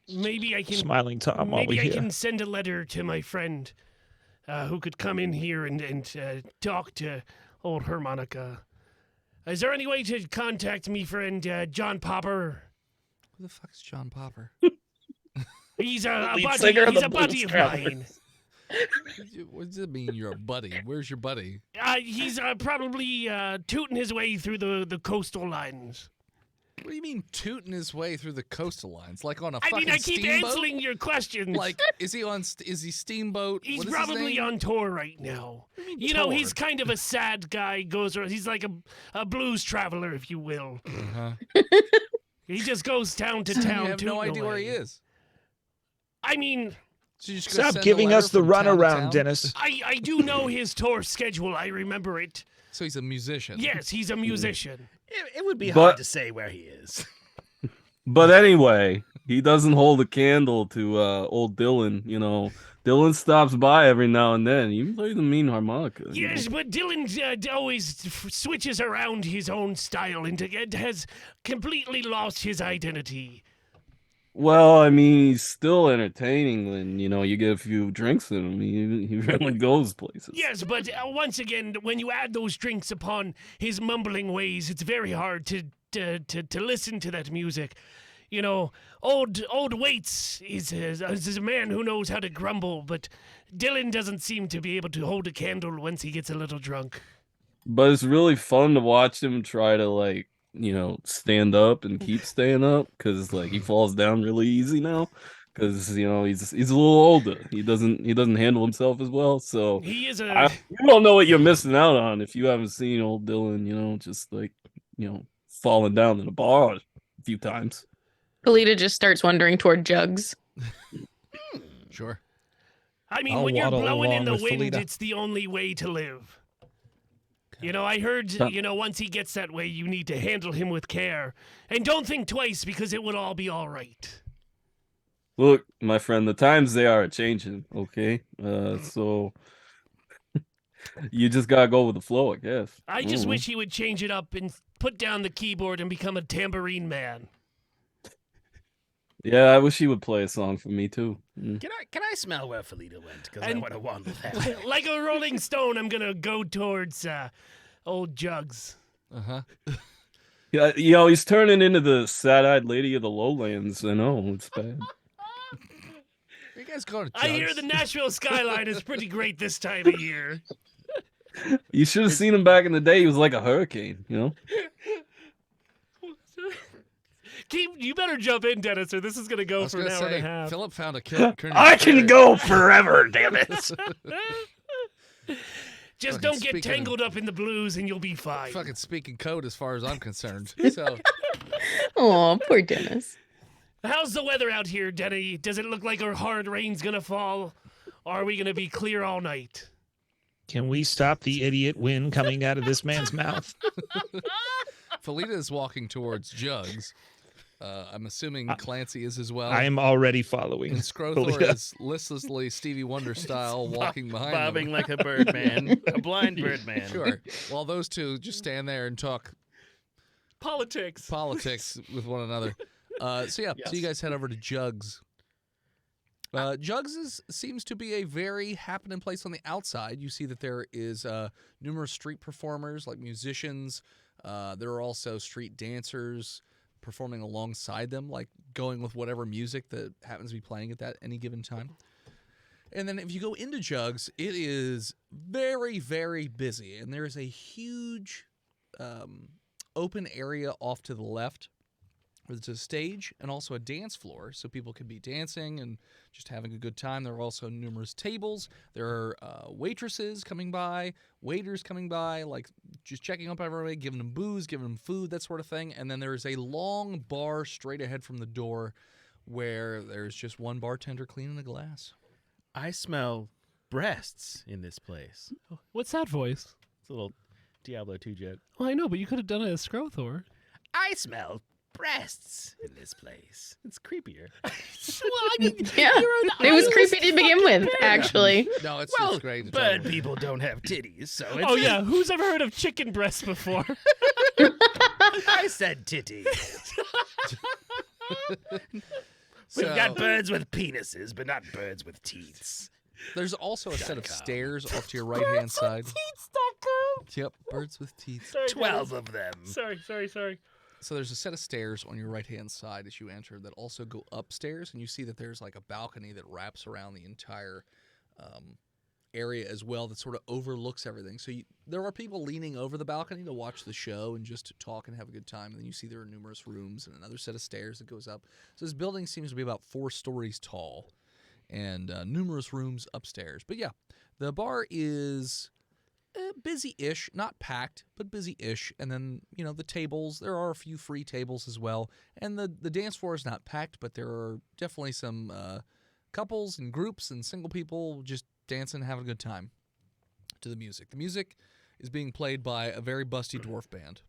Maybe I can. Smiling Tom while Maybe we I here. can send a letter to my friend, who could come in here and talk to old harmonica. Is there any way to contact me friend John Popper? Who the fuck is John Popper? He's a Lead buddy. singer of He's the a buddy of Blues mine. What does it mean you're a buddy? Where's your buddy? He's probably tooting his way through the coastal lines. What do you mean tooting his way through the coastal lines? Like on a I fucking mean, I keep steamboat? answering your questions. Like, is he on? Is he steamboat? He's What is his probably name? on tour right now. What do you mean You know, tour? he's kind of a sad guy. Goes around. He's like a blues traveler, if you will. Uh-huh. He just goes town to You town. have no tooting idea where he away. is. I mean, So you're just gonna Stop send a giving letter us the from town to runaround, town? Dennis. I do know his tour schedule. I remember it. So he's a musician. Yes, he's a musician. It would be But- hard to say where he is. But anyway, he doesn't hold a candle to old Dylan. You know, Dylan stops by every now and then. He plays the mean harmonica. you Yes, know. but Dylan always switches around his own style and has completely lost his identity. Well, I mean, he's still entertaining when, you know, you get a few drinks in him. He really goes places. Yes, but once again, when you add those drinks upon his mumbling ways, it's very hard to listen to that music. You know, old Waits is a man who knows how to grumble, but Dylan doesn't seem to be able to hold a candle once he gets a little drunk. But it's really fun to watch him try to, like, you know, stand up and keep staying up because, like, he falls down really easy now because, you know, he's a little older. He doesn't handle himself as well. So He is you don't know what you're missing out on if you haven't seen old Dylan, you know, just like, you know, falling down in a bar a few times. Kalita just starts wandering toward Jugs. Sure. I mean, I'll when you're waddle blowing in along the with wind, Felita. it's the only way to live. You know, I heard, you know, once he gets that way, you need to handle him with care. And don't think twice because it would all be all right. Look, my friend, the times they are changing, okay? So you just gotta go with the flow, I guess. I just Mhm. wish he would change it up and put down the keyboard and become a tambourine man. Yeah, I wish he would play a song for me too. Mm. Can I smell where Felita went? Because I And- want to wander there. Like a rolling stone, I'm going to go towards old Jugs. Uh-huh. Yeah, you know, he's turning into the sad-eyed lady of the lowlands. I know, it's bad. You guys going to I hear Jugs? the Nashville skyline is pretty great this time of year. You should have seen him back in the day. He was like a hurricane, you know? You better jump in, Dennis, or this is going to I go was for an gonna hour and a say, half. Philip found a I can go forever, damn it. Just fucking don't get speaking- tangled up in the blues and you'll be fine. fucking speaking code as far as I'm concerned. So Oh, poor Dennis. How's the weather out here, Denny? Does it look like a hard rain's going to fall? Or are we going to be clear all night? Can we stop the idiot wind coming out of this man's mouth? Felita is walking towards Jugs. I'm assuming Clancy is as well. I am already following. And Scrothor Felita. is listlessly Stevie Wonder style walking behind Bobbing them. like a birdman, a blind birdman. Sure. While those two just stand there and talk Politics. politics with one another. So you guys head over to Jugs. Jugs seems to be a very happening place on the outside. You see that there is numerous street performers, like musicians. There are also street dancers performing alongside them, like going with whatever music that happens to be playing at that any given time. And then if you go into Jugs, it is very, very busy. And there is a huge open area off to the left. There's a stage and also a dance floor, so people can be dancing and just having a good time. There are also numerous tables. There are waitresses coming by, waiters coming by, like just checking up everybody, giving them booze, giving them food, that sort of thing. And then there's a long bar straight ahead from the door where there's just one bartender cleaning a glass. I smell breasts in this place. What's that voice? It's a little Diablo 2 joke. Well, I know, but you could have done it as Scrothor. I smell breasts in this place. It's creepier. Well, I mean, Yeah. It was creepy to begin with, actually. No, it's Well, great. bird people don't have titties, so it's Oh, yeah. Who's ever heard of chicken breasts before? I said titties. We've So, got birds with penises, but not birds with teats. there's also a set of .com. stairs off to your right-hand side. Yep, birds with teeth. Sorry, 12 Dennis. of them. Sorry. So there's a set of stairs on your right-hand side as you enter that also go upstairs, and you see that there's like a balcony that wraps around the entire area as well that sort of overlooks everything. So there are people leaning over the balcony to watch the show and just to talk and have a good time. And then you see there are numerous rooms and another set of stairs that goes up. So this building seems to be about 4 stories tall and numerous rooms upstairs. But yeah, the bar is busy-ish, not packed, but busy-ish. And then, you know, the tables, there are a few free tables as well. And the dance floor is not packed, but there are definitely some couples and groups and single people just dancing, having a good time to the music. The music is being played by a very busty dwarf band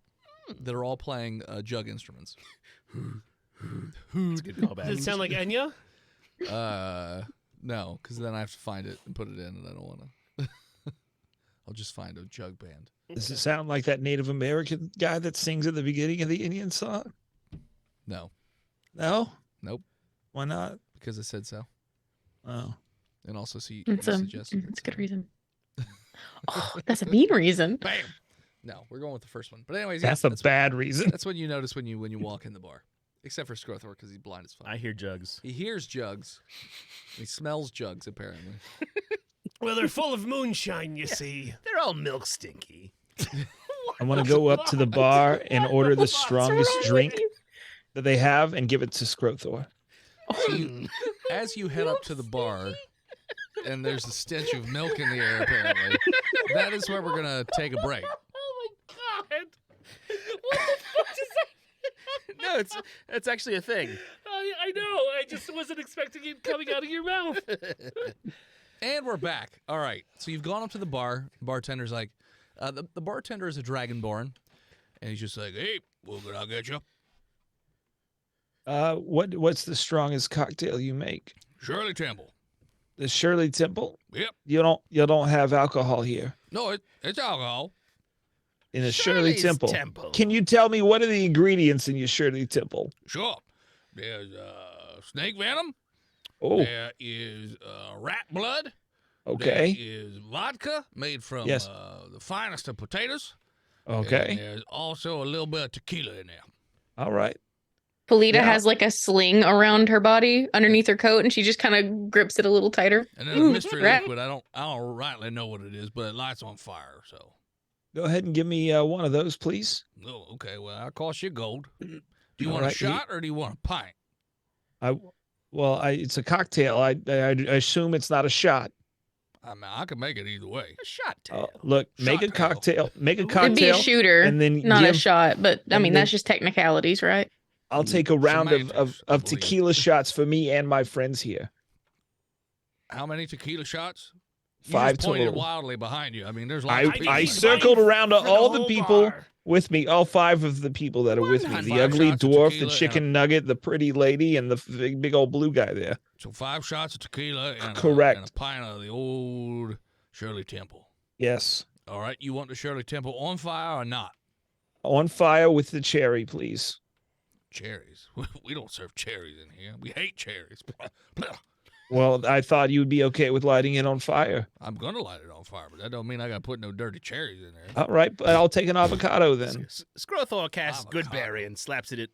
that are all playing jug instruments. It's a good callback. Does it sound like Enya? No, because then I have to find it and put it in, and I don't want to. I'll just find a jug band. Does it sound like that Native American guy that sings at the beginning of the Indian song? No, No? nope, Why not? because I said so. Oh. And also, see, That's you a suggested it, that's a good so- reason. Oh, that's a mean reason. Bam. No, we're going with the first one. But anyways, yeah, That's a bad reason. That's what you notice when you walk in the bar, except for Scrothor because he's blind as fuck. I hear jugs. He hears jugs. He smells jugs apparently. Well, they're full of moonshine, you see. They're all milk stinky. I want to go up to the bar and order the strongest wrong with drink you? that they have and give it to Scrothor. So you, as you head up to the bar, and there's a stench of milk in the air apparently, that is where we're gonna take a break. Oh my god! What the fuck is that? No, it's actually a thing. I know. I just wasn't expecting it coming out of your mouth. And we're back. All right. So you've gone up to the bar. The bartender's like, the bartender is a dragonborn, and he's just like, "Hey, what can I get you?" What's the strongest cocktail you make? Shirley Temple. The Shirley Temple? Yep. You don't have alcohol here No, it's alcohol. in a Shirley Shirley's Temple. Can you tell me what are the ingredients in your Shirley Temple? Sure. There's snake venom. Oh, There is rat blood. There okay. is vodka made from Yes. the finest of potatoes. And Okay. there's also a little bit of tequila in there. All right. Polita Yeah. has like a sling around her body underneath her coat, and she just kind of grips it a little tighter. And then a Ooh, mystery rat. liquid. I don't rightly know what it is, but it lights on fire. So, Go ahead and give me one of those, please. oh, okay. Well, I'll cost you gold. Do you All want a right, shot or do you want a pint? It's a cocktail. I assume it's not a shot. I mean, I can make it either way. A shot tail. Look, make a Shot tail. cocktail. Make a It'd be a cocktail, shooter, and then not a give. shot. But I and mean, then- that's just technicalities, right? I'll take a round of Semantics, I believe. tequila shots for me and my friends here. How many tequila shots? You 5 just pointed total. wildly behind you. I mean, there's lots of people. I need circled wine around for the all the whole people bar. with me, all 5 of the people that are with me. 100 The ugly shots of dwarf, the tequila and chicken nugget, the pretty lady, and the big old blue guy there. So 5 shots of tequila and Correct. and a pint of the old Shirley Temple. Yes. All right, you want the Shirley Temple on fire or not? On fire with the cherry, please. Cherries. We don't serve cherries in here. We hate cherries. Well, I thought you'd be okay with lighting it on fire. I'm gonna light it on fire, but that don't mean I gotta put no dirty cherries in there. All right, but I'll take an avocado then. Scrothor casts Avocado. Goodberry and slaps it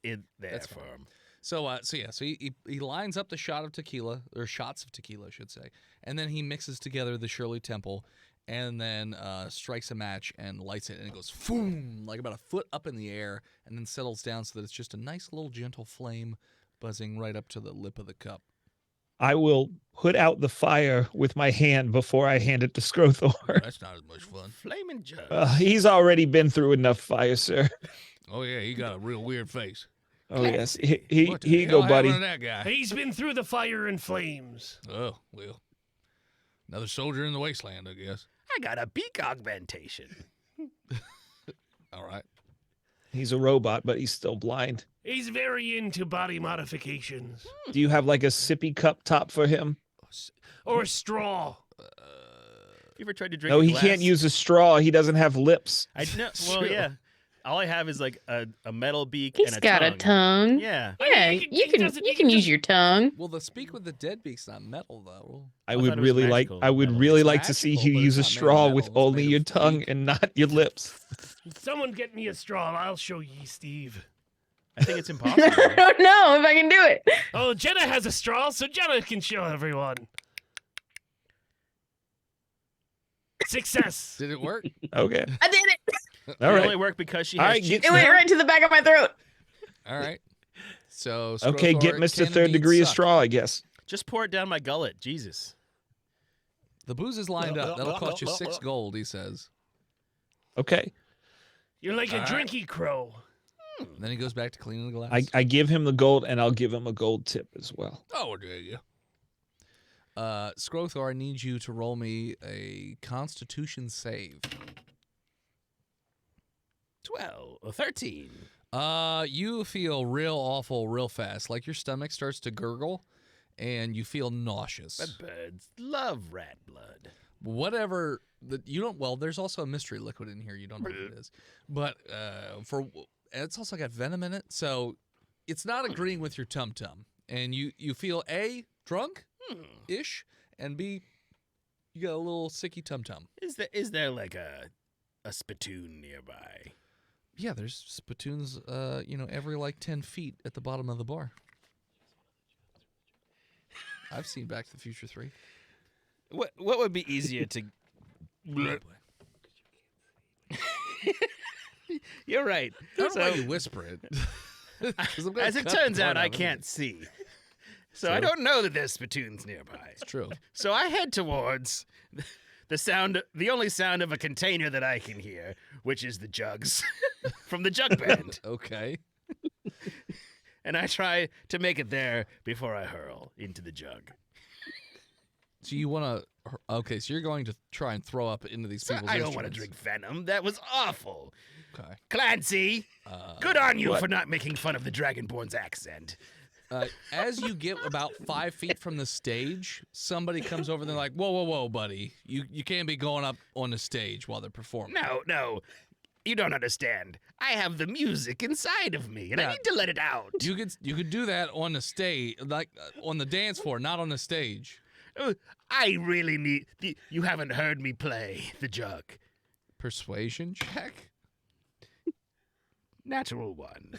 in there That's for fine. him. So he lines up the shot of tequila, or shots of tequila, I should say, and then he mixes together the Shirley Temple, and then strikes a match and lights it, and it goes boom, like about a foot up in the air, and then settles down so that it's just a nice little gentle flame buzzing right up to the lip of the cup. I will put out the fire with my hand before I hand it to Scrothor. That's not as much fun. Flaming jug. He's already been through enough fire, sir. Oh yeah, he got a real weird face. Oh yes, here What the you go, hell buddy. happened to that guy? He's been through the fire and flames. Oh well, another soldier in the wasteland, I guess. I got a beak augmentation. All right. He's a robot, but he's still blind. He's very into body modifications. Do you have like a sippy cup top for him? Or straw. You ever tried to drink? No, a he glass? can't use a straw. He doesn't have lips. I know. Well, True. yeah. All I have is like a metal beak He's and got a tongue. Yeah. Yeah, he you can use your tongue. Well, the speak with the dead beak's not metal though. I I would thought it was really like. magical I would metal. really It's like to see magical, you but use a it's not made of straw metal, with it's only made your of tongue ink. and not your lips. Someone get me a straw. I'll show ye, Steve. I think it's I impossible. don't know if I can do it. Oh, Jenna has a straw, so Jenna can show everyone. Success. Did it work? Okay. I did it. All It right. only worked because she All has right, cheeks It went now. right to the back of my throat. All right. So Okay, get Scrothor Mr. can Third indeed Degree of suck. straw, I guess. Just pour it down my gullet. Jesus. The booze is lined up. That'll cost you 6 gold, he says. Okay. You're like a All right. drinky crow. Then he goes back to cleaning the glass. I give him the gold, and I'll give him a gold tip as well. Oh, there you. Skrothor, I need you to roll me a Constitution save. 12 or 13. You feel real awful real fast. Like your stomach starts to gurgle, and you feel nauseous. But birds love rat blood. Whatever that you don't. Well, there's also a mystery liquid in here. You don't know what it is, but it's also got venom in it, so it's not agreeing with your tum tum, and you feel A, drunk ish, and B, you got a little sicky tum tum. Is there like a spittoon nearby? Yeah, there's spittoons, every like 10 feet at the bottom of the bar. I've seen Back to the Future 3. What would be easier to? You're right. I don't know why you whisper it. As it turns out, I can't see. So I don't know that there's spittoons nearby. It's true. So I head towards the only sound of a container that I can hear, which is the jugs from the jug band. Okay. And I try to make it there before I hurl into the jug. So you want to? Okay, so you're going to try and throw up into these people's I don't want to instruments. drink venom. That was awful. Okay. Clancy, good on you for not making fun of the Dragonborn's accent. As you get about 5 feet from the stage, somebody comes over and they're like, whoa, buddy. You can't be going up on the stage while they're performing. No. You don't understand. I have the music inside of me, and I need to let it out. You could do that on the stage, like on the dance floor, not on the stage. I really need... You haven't heard me play the jug. Persuasion check? Natural 1.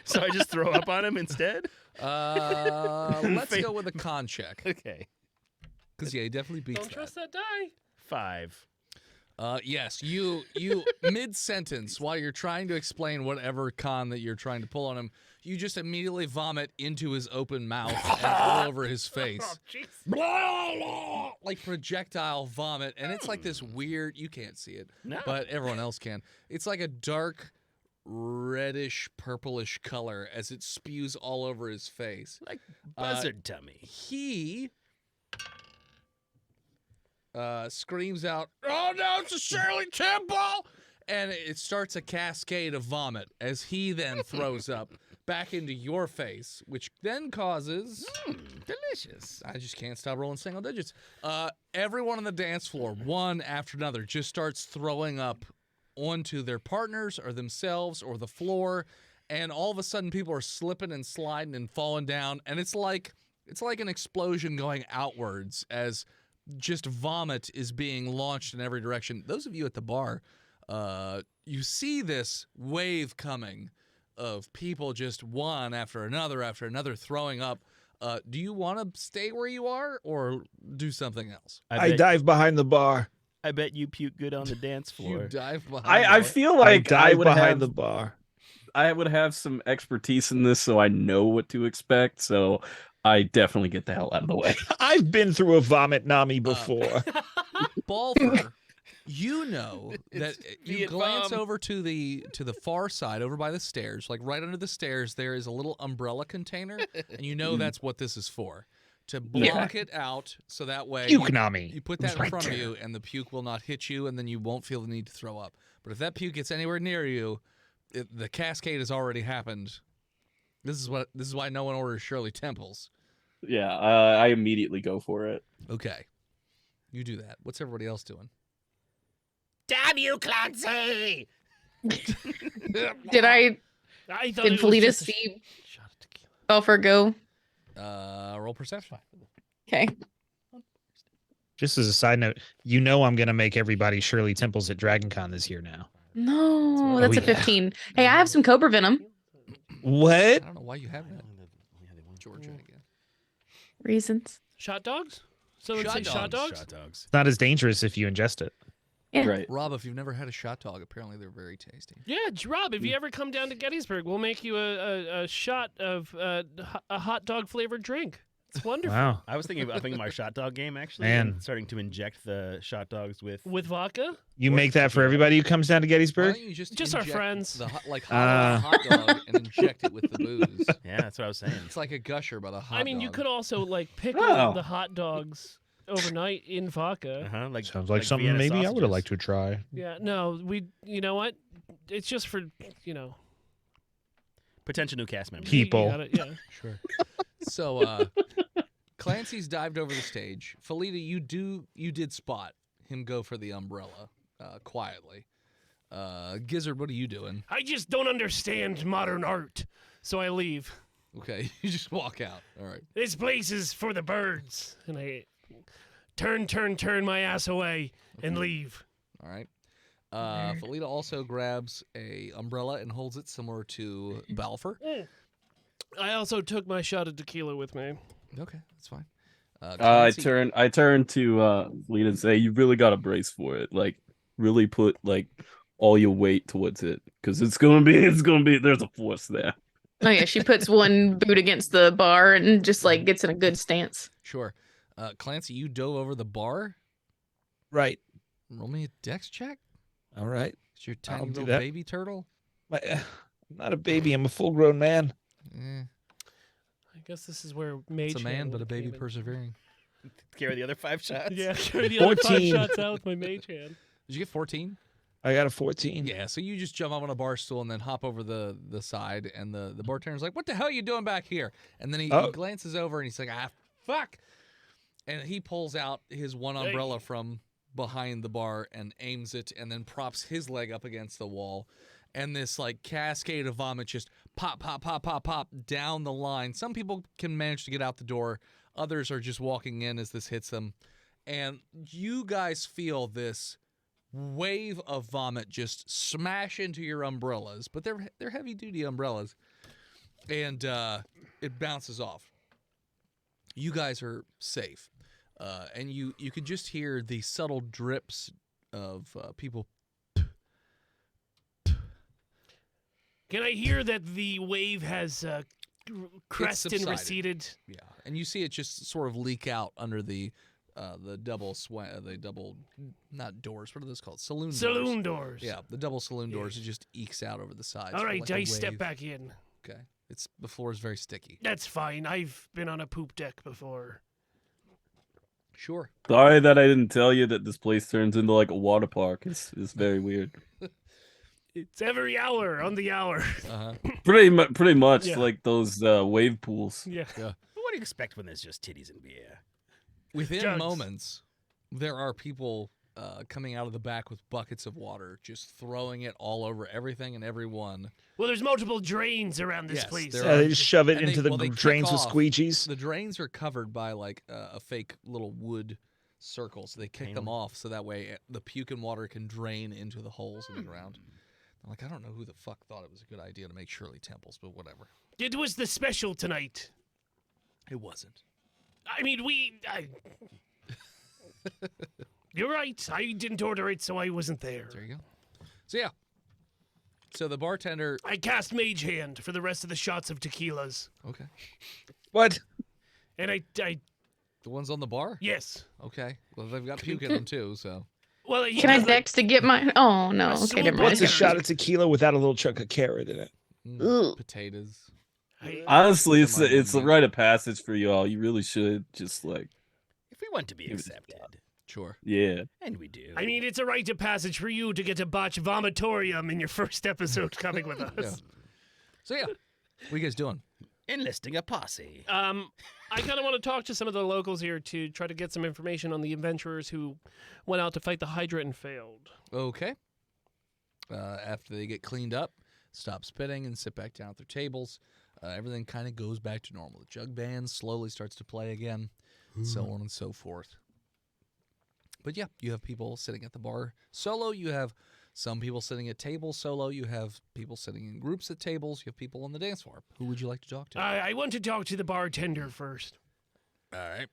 So I just throw up on him instead? Let's go with a con check. Okay. Because, yeah, he definitely beats Don't trust that die. 5. Yes, you mid-sentence, while you're trying to explain whatever con that you're trying to pull on him, you just immediately vomit into his open mouth and all over his face. Like projectile vomit, and it's like this weird, you can't see it, but everyone else can. It's like a dark, reddish, purplish color as it spews all over his face. Like buzzard tummy. He screams out, "Oh no, it's a Shirley Temple!" And it starts a cascade of vomit as he then throws up back into your face, which then causes... delicious. I just can't stop rolling single digits. Everyone on the dance floor, one after another, just starts throwing up onto their partners or themselves or the floor, and all of a sudden people are slipping and sliding and falling down, and it's like an explosion going outwards as just vomit is being launched in every direction. Those of you at the bar, you see this wave coming of people just one after another throwing up. Do you want to stay where you are or do something else? I dive behind the bar. I bet you puke good on the dance floor. You dive behind I feel like I dive would behind have the bar. I would have some expertise in this, so I know what to expect. So I definitely get the hell out of the way. I've been through a vomit nami before. Balfour, you know that you Viet glance Vom. over to the far side, over by the stairs, like right under the stairs, there is a little umbrella container, and you know that's what this is for. To block it out, so that way Puke nami. you put It was that in right front of there. you, and the puke will not hit you, and then you won't feel the need to throw up. But if that puke gets anywhere near you, the cascade has already happened. This is why no one orders Shirley Temples. Yeah, I immediately go for it. Okay, you do that. What's everybody else doing? Damn you, Clancy! Did I? I thought Did it was Felita just a see shot of tequila. Belfer go? Roll perception. Okay. Just as a side note, you know I'm gonna make everybody Shirley Temples at DragonCon this year now. No, that's a yeah. 15. Hey, I have some Cobra Venom. I What? don't know why you have that. Georgia again. Reasons. Shot dogs? Someone Shot say shot dogs. dogs? Shot dogs. It's not as dangerous if you ingest it. Yeah. Right. Rob, if you've never had a shot dog, apparently they're very tasty. Yeah, Rob, if you ever come down to Gettysburg, we'll make you a shot of a hot dog flavored drink. It's wonderful. Wow. I was thinking about upping my shot dog game actually, Man. and starting to inject the shot dogs with. With vodka? You Or make that for tequila. everybody who comes down to Why Gettysburg? don't you Just our inject friends. The hot dog and inject it with the booze? Yeah, that's what I was saying. It's like a gusher, but a hot I mean, dog. you could also like pickle Oh. the hot dogs overnight in vodka. Uh-huh, like Sounds like something Vienna maybe I would have sausages. liked to try. Yeah, no, you know what? It's just for, Potential new cast members. you People. gotta- yeah. Sure. So Clancy's dived over the stage. Felita, you did spot him go for the umbrella quietly. Gizzard, what are you doing? I just don't understand modern art, so I leave. Okay, you just walk out. All right. This place is for the birds, and I turn my ass away and leave. All right. Felita also grabs a umbrella and holds it similar to Balfour. I also took my shot of tequila with me. Okay, that's fine. I Clancy- turn to Lita and say, "You really got to brace for it. Like, really put like all your weight towards it, because it's gonna be. There's a force there." Oh yeah, she puts one boot against the bar and just like gets in a good stance. Sure. Clancy, you dove over the bar. Right. Roll me a dex check. All right. It's your I'll tiny do little that. baby turtle. I'm not a baby. I'm a full-grown man. Eh, I guess this is where mage. it's a man, hand but a baby came in. persevering. Carry the other 5 shots. Yeah, carry the other 5 14. shots out with my mage hand. Did you get 14? I got a 14. Yeah, so you just jump up on a bar stool and then hop over the side, and the bartender's like, "What the hell are you doing back here?" And then he glances over and he's like, "Ah, fuck!" And he pulls out his one umbrella from behind the bar and aims it, and then props his leg up against the wall. And this like cascade of vomit just pop, pop, pop, pop, pop down the line. Some people can manage to get out the door. Others are just walking in as this hits them. And you guys feel this wave of vomit just smash into your umbrellas, but they're heavy duty umbrellas, and it bounces off. You guys are safe, and you can just hear the subtle drips of people. Can I hear that the wave has crested and subsided. receded? Yeah, and you see it just sort of leak out under the double not doors. What are those called? Saloon doors. Saloon doors. Yeah, the double saloon doors. It just ekes out over the sides. All right, like a I step wave. back in. Okay, the floor is very sticky. That's fine. I've been on a poop deck before. Sure. Sorry that I didn't tell you that this place turns into like a water park. It's very weird. It's every hour on the hour. Uh-huh. Pretty much Yeah. like those wave pools. Yeah. But what do you expect when there's just titties and beer? Within Jugs. moments, there are people coming out of the back with buckets of water, just throwing it all over everything and everyone. Well, there's multiple drains around this Yes, place. there so- are. They just shove it And into they the kick drains with off. squeegees. The drains are covered by like a fake little wood circle, so they kick them off so that way the puke and water can drain into the holes in the ground. I'm like, I don't know who the fuck thought it was a good idea to make Shirley temples, but whatever. It was the special tonight. It wasn't. I mean, You're right. I didn't order it, so I wasn't there. There you go. So yeah. So the bartender. I cast Mage Hand for the rest of the shots of tequilas. Okay. What? And I The ones on the bar? yes. Okay. Well, they've got puke in them too, so. Well, he Can I doesn't- dex to get my? Oh no. A Okay, swoop never What's mind. a shot of tequila without a little chunk of carrot in it? Ugh. Potatoes. Honestly, it's Come on, it's a man. rite of passage for y'all. You really should just like, If we want to be Give it a accepted, Sure. yeah. and we do. I mean, it's a rite of passage for you to get a botch vomitorium in your first episode coming with us. Yeah. So yeah. What are you guys doing? enlisting a posse. I kind of want to talk to some of the locals here to try to get some information on the adventurers who went out to fight the hydra and failed. Okay. After they get cleaned up, stop spitting and sit back down at their tables, everything kind of goes back to normal. The jug band slowly starts to play again, so on and so forth. But yeah, you have people sitting at the bar solo. You have some people sitting at tables solo. You have people sitting in groups at tables. You have people on the dance floor. Who would you like to talk to? I want to talk to the bartender first. All right.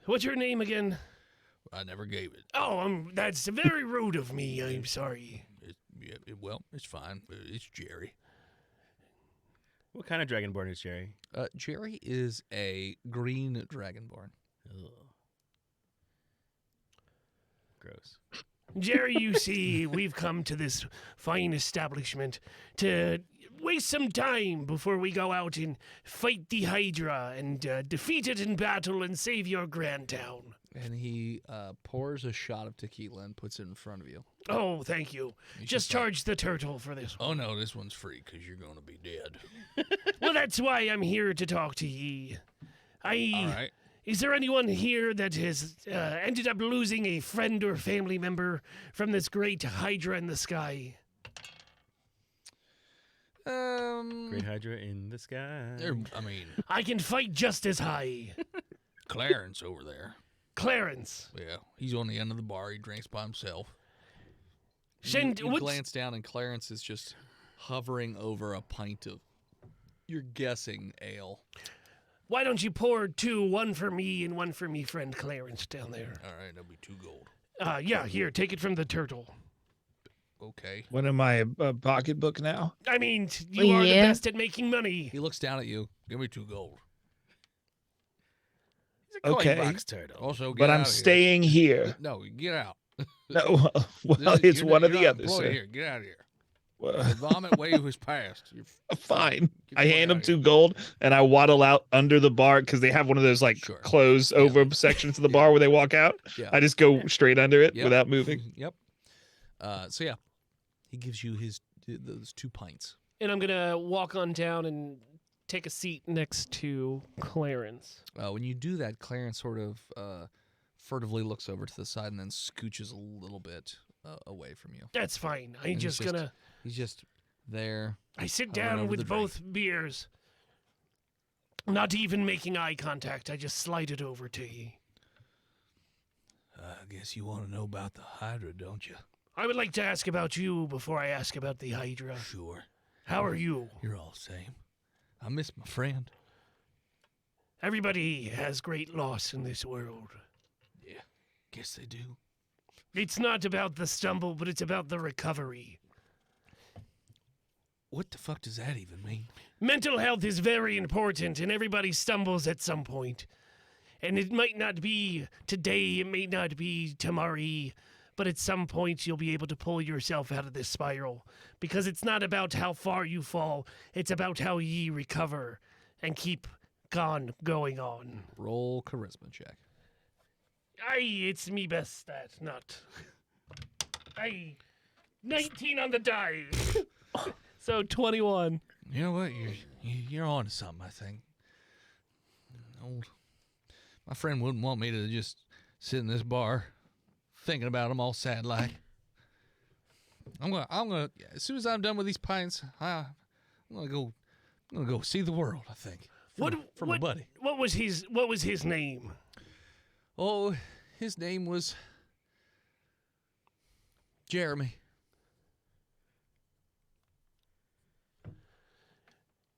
What's your name again? I never gave it. Oh, that's very rude of me. I'm sorry. Well, it's fine. It's Jerry. What kind of dragonborn is Jerry? Jerry is a green dragonborn. Ugh. Gross. Jerry, you see, we've come to this fine establishment to waste some time before we go out and fight the Hydra and defeat it in battle and save your grand town. And he pours a shot of tequila and puts it in front of you. Oh, thank you. He's Just like, charge the turtle for this one. oh, no, this one's free because you're going to be dead. Well, that's why I'm here to talk to ye. All right. Is there anyone here that has ended up losing a friend or family member from this great Hydra in the sky? Great Hydra in the sky. I mean, I can fight just as high. Clarence over there. Clarence. Yeah, he's on the end of the bar. He drinks by himself. Send, you what's- glance down, and Clarence is just hovering over a pint of, you're guessing, ale. Why don't you pour two, one for me and one for me friend Clarence down there? All right, that'll be 2 gold. Yeah, here, take it from the turtle. Okay. What am I, a pocketbook now? I mean, you are the Yeah. best at making money. He looks down at you. Give me 2 gold. He's a coin Okay. box turtle. Also, get But out I'm of here. staying here. No, get out. No, well, You're it's not- one or you're the not other, employed sir. Here, get out of here. Well, The vomit wave has passed. fine. Get I the fuck hand him outta here. 2 gold and I waddle out under the bar because they have one of those like Sure. closed over sections of the bar where they walk out. Yeah. I just go straight under it Yep. without moving. Yep. So yeah, he gives you those 2 pints. And I'm going to walk on down and take a seat next to Clarence. When you do that, Clarence sort of furtively looks over to the side and then scooches a little bit away from you. That's fine. I'm And just going to... He's just there. I sit hovering down over with the drink. both beers. Not even making eye contact. I just slide it over to you. I guess you want to know about the Hydra, don't you? I would like to ask about you before I ask about the Hydra. Sure. How are you? You're all same. I miss my friend. Everybody has great loss in this world. Yeah, guess they do. It's not about the stumble, but it's about the recovery. What the fuck does that even mean? Mental health is very important, and everybody stumbles at some point. And it might not be today, it may not be tomorrow, but at some point you'll be able to pull yourself out of this spiral. Because it's not about how far you fall, it's about how ye recover and keep going on. Roll charisma check. Aye, it's me best stat, not. Aye. 19 on the die. So 21. You know what? You're on to something, I think. My friend wouldn't want me to just sit in this bar thinking about him all sad like. I'm gonna as soon as I'm done with these pints, I'm gonna go see the world, I think. From a buddy. What was his name? Oh, his name was Jeremy.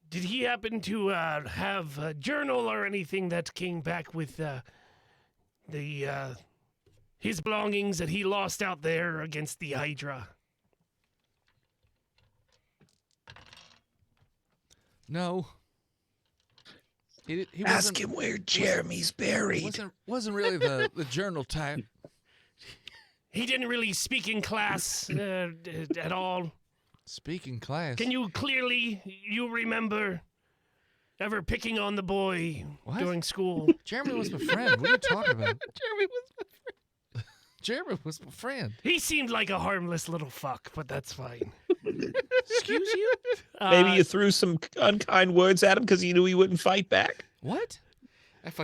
Did he happen to have a journal or anything that came back with his belongings that he lost out there against the Hydra? No. He Ask wasn't- him where Jeremy's buried. wasn't really the journal type. He didn't really speak in class at all. Speaking class. Can you remember ever picking on the boy What? during school? Jeremy was my friend. What are you talking about? Jeremy was my friend. He seemed like a harmless little fuck, but that's fine. Excuse you? Maybe you threw some unkind words at him because you knew he wouldn't fight back. What?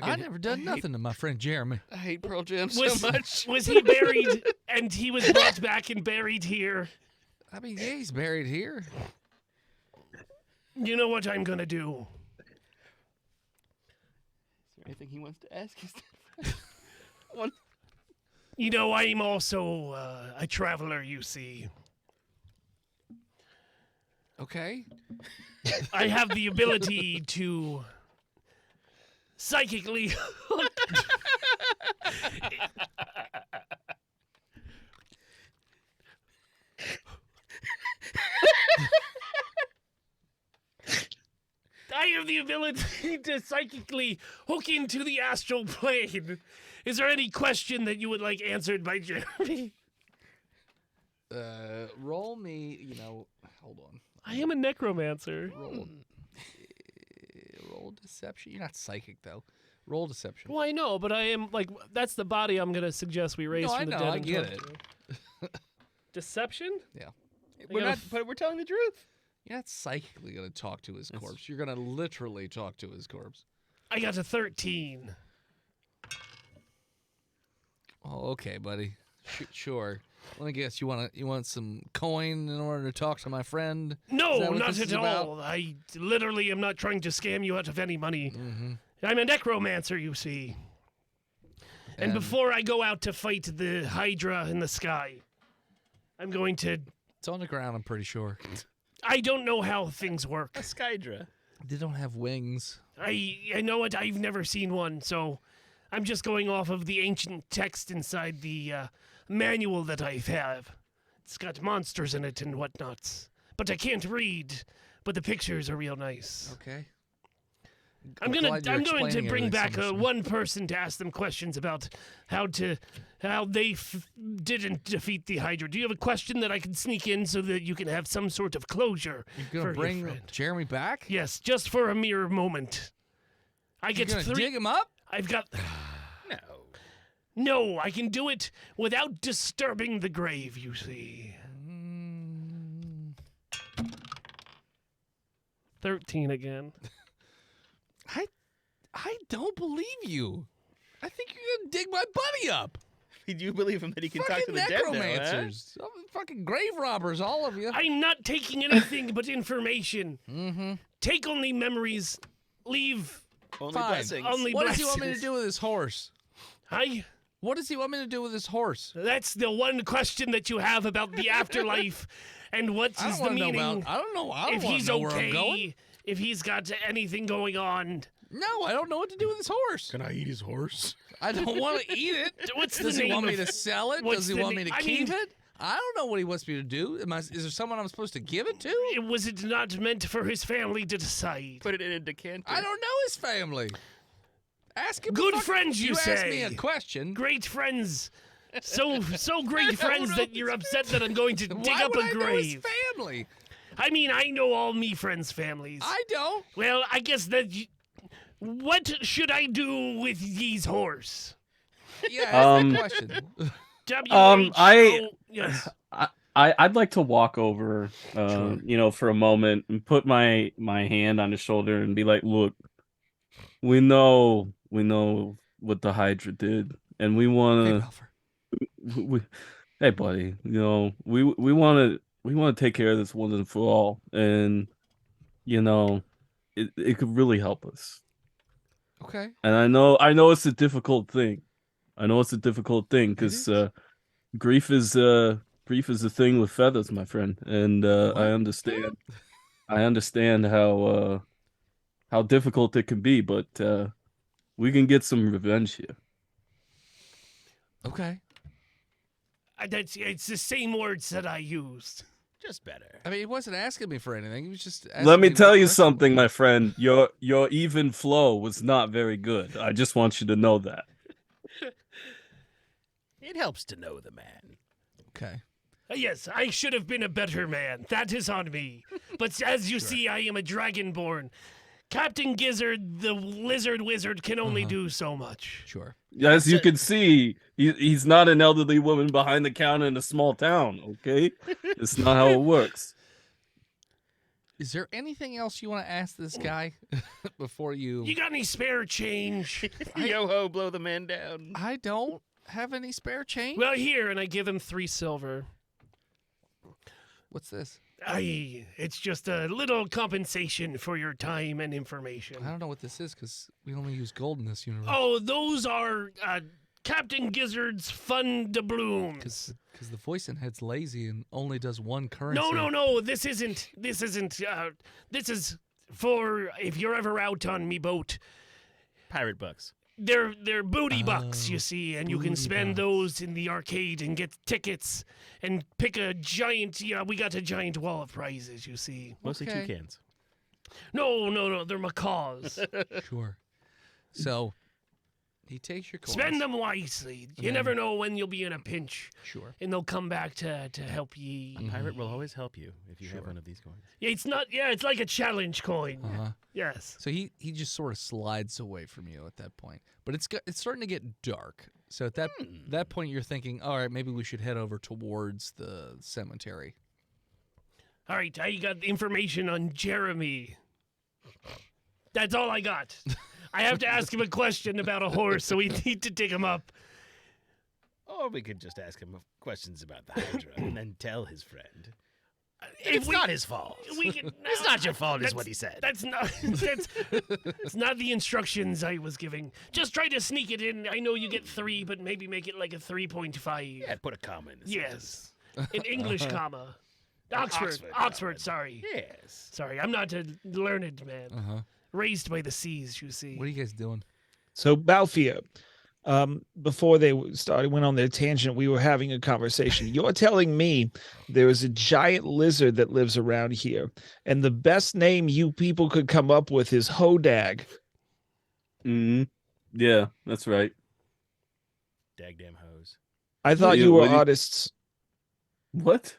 I never done nothing to my friend Jeremy. I hate Pearl Jam was, so much. was he buried and he was brought back and buried here? I mean, yeah, he's buried here. You know what I'm gonna do? Is there anything he wants to ask? You know, I'm also a traveler, you see. Okay. I have the ability to psychically have the ability to psychically hook into the astral plane. Is there any question that you would like answered by Jeremy? Roll me, hold on. I am a necromancer. Roll deception. You're not psychic, though. Roll deception. Well, I know, but I am, like, that's the body I'm going to suggest we raise No, from I the know, dead. I and get talk to. Deception? But we're telling the truth. You're not psychically going to talk to his corpse. You're going to literally talk to his corpse. I got a 13. Oh, okay, buddy. Sure. Let me guess. You want some coin in order to talk to my friend? Is No, that what not this is at about? all. I literally am not trying to scam you out of any money. Mm-hmm. I'm a necromancer, you see. And before I go out to fight the hydra in the sky, I'm going to... It's on the ground, I'm pretty sure. I don't know how things work. A Skydra. They don't have wings. I know it. I've never seen one, so I'm just going off of the ancient text inside the manual that I have. It's got monsters in it and whatnots. But I can't read, but the pictures are real nice. Okay. I'm going to explaining bring everything back so much to me. one person to ask them questions about how they didn't defeat the Hydra. Do you have a question that I can sneak in so that you can have some sort of closure? You're for going to your bring friend? Jeremy back? Yes, just for a mere moment. I You're get going to 3. dig him up? I've got. No. No, I can do it without disturbing the grave. You see. 13 again. I don't believe you. I think you're going to dig my buddy up. Did you believe him that he can talk to Fucking the dead now, huh? necromancers. Fucking grave robbers, all of you. I'm not taking anything but information. Mm-hmm. Take only memories. Leave Only Fine. blessings. only What does blessings. he want me to do with his horse? What does he want me to do with his horse? That's the one question that you have about the afterlife and what I is don't the want to know meaning. about. I don't know. I If don't want he's to know where I'm going. okay, if he's got anything going on. No, I don't know what to do with his horse. Can I eat his horse? I don't want to eat it. What's Does the he name want me of- to sell it? what's Does he the want me na- to I keep mean- it? I don't know what he wants me to do. Is there someone I'm supposed to give it to? Was it not meant for his family to decide? Put it in a decanter. I don't know his family. Ask him. Good friends, you asked me say. a question. Great friends. So great friends that you're upset that I'm going to dig Why up would a I know his grave. family? I mean, I know all me friends' families. I don't. Well, I guess that. What should I do with ye's horse? Yeah, ask that question. Yes. I'd like to walk over, for a moment and put my hand on his shoulder and be like, "Look, we know what the Hydra did, and we want Hey, to. Balfour. Hey, buddy, we want to take care of this once and for all, and it could really help us. Okay. And I know it's a difficult thing. Because grief is a thing with feathers, my friend, and I understand how difficult it can be, but we can get some revenge here. Okay. It's the same words that I used. Just better. I mean, he wasn't asking me for anything. He was just asking Let me me tell you questions. something, my friend. Your even flow was not very good. I just want you to know that. It helps to know the man. Okay. Yes, I should have been a better man. That is on me. But as you see, I am a dragonborn. Captain Gizzard, the lizard wizard, can only do so much. Sure. As you can see, he's not an elderly woman behind the counter in a small town, okay? It's not how it works. Is there anything else you want to ask this guy before you? You got any spare change? Yo ho, blow the man down. I don't have any spare change. Well, here, and I give him 3 silver. What's this? It's just a little compensation for your time and information. I don't know what this is because we only use gold in this universe. Oh, those are Captain Gizzard's fun doubloons. Because the voice in head's lazy and only does one currency. No. This isn't. This is for if you're ever out on me boat. Pirate bucks. They're booty bucks, you Oh, see, and you can booty spend bucks. those in the arcade and get tickets and pick a giant. Yeah, we got a giant wall of prizes, you see. Mostly Okay. toucans. No, they're macaws. Sure. So he takes your coins. Spend them wisely. You never know when you'll be in a pinch, Sure. and they'll come back to help ye. A pirate will always help you if you have one of these coins. Yeah, it's not. Yeah, it's like a challenge coin. Uh-huh. Yes. So he just sort of slides away from you at that point. But it's starting to get dark. So at that point you're thinking, all right, maybe we should head over towards the cemetery. All right, I got the information on Jeremy. That's all I got. I have to ask him a question about a horse, so we need to dig him up. Or we could just ask him questions about the hydra and then tell his friend. If It's not his fault. It's not your fault, is what he said. That's not the instructions I was giving. Just try to sneak it in. I know you get 3, but maybe make it like a 3.5. Yeah, put a comma in the Yes. An English comma. Oxford, comma. sorry. Yes. Sorry, I'm not a learned man. Uh-huh. Raised by the seas, you see. What are you guys doing? So Balfia, before they went on their tangent, we were having a conversation. You're telling me there is a giant lizard that lives around here, and the best name you people could come up with is Hodag. Yeah, that's right. Dagdam hose. I thought you- you were what do you- artists. What?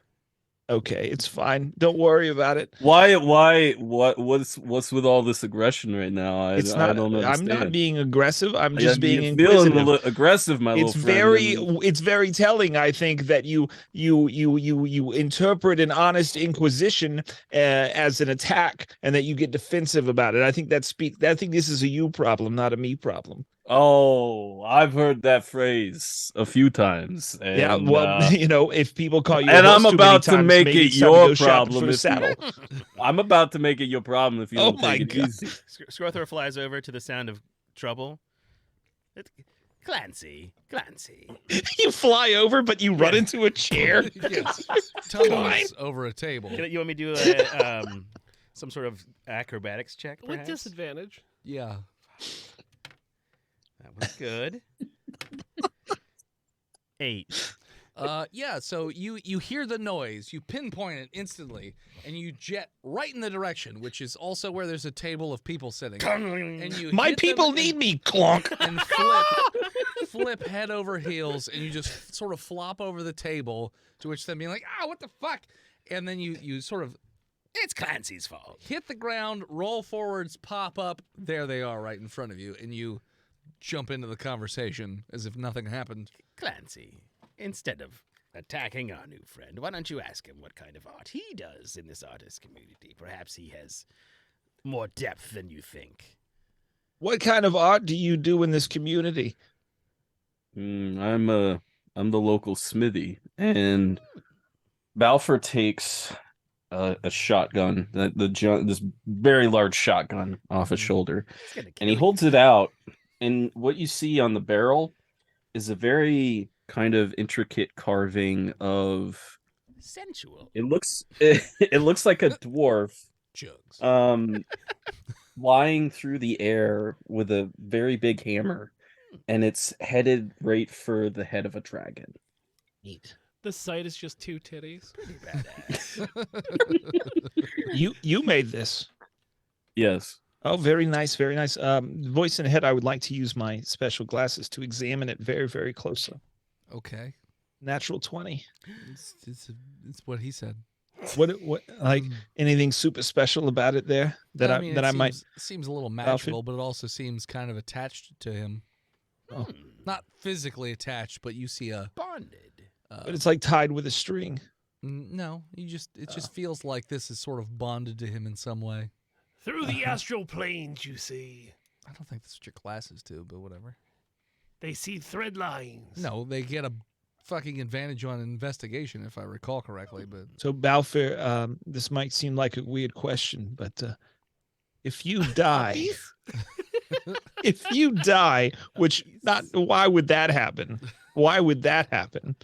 Okay, it's fine. Don't worry about it. Why? What's with all this aggression right now? I don't understand. I'm not being aggressive. I'm Yeah, just being you're feeling inquisitive. aggressive, my little It's friend. it's very telling, I think, that you interpret an honest inquisition as an attack, and that you get defensive about it. I think I think this is a you problem, not a me problem. Oh, I've heard that phrase a few times. And, Yeah, well, if people call you, and a I'm horse too many about to times, make maybe it it's time to your go shopping problem for a if you- saddle. I'm about to make it your problem if you Oh don't my take it God. easy. Scorthor flies over to the sound of trouble. Clancy. You fly over, but you run into a chair. Yes. Tumbles over a table. You want me to do some sort of acrobatics check, With perhaps? disadvantage. Yeah. That was good. 8. Yeah, so you hear the noise, you pinpoint it instantly, and you jet right in the direction, which is also where there's a table of people sitting. And you My hit them people and- need me, clonk. and flip head over heels, and you just sort of flop over the table, to which them being like, what the fuck? And then you sort of It's Clancy's fault. hit the ground, roll forwards, pop up, there they are right in front of you, and you jump into the conversation as if nothing happened. Clancy, instead of attacking our new friend, why don't you ask him what kind of art he does in this artist community? Perhaps he has more depth than you think. What kind of art do you do in this community? I'm the local smithy, and Balfour takes a shotgun, this very large shotgun off his shoulder, and he holds it out. And what you see on the barrel is a very kind of intricate carving of Sensual. it looks like a dwarf Jugs. flying through the air with a very big hammer, and it's headed right for the head of a dragon. Neat. The site is just 2 titties. Pretty badass. You made this. Yes. Oh, very nice, very nice. Voice in head, I would like to use my special glasses to examine it very, very closely. Okay. Natural 20. It's what he said. What like anything super special about it there that I mean, it might seems a little magical, but it also seems kind of attached to him. Oh. Not physically attached, but you see a Bonded. but it's like tied with a string. no. It just feels like this is sort of bonded to him in some way. Through the astral planes, you see. I don't think that's what your glasses do, but whatever. They see thread lines. No, they get a fucking advantage on investigation, if I recall correctly. But So Balfour, this might seem like a weird question, but if you die, why would that happen? Why would that happen?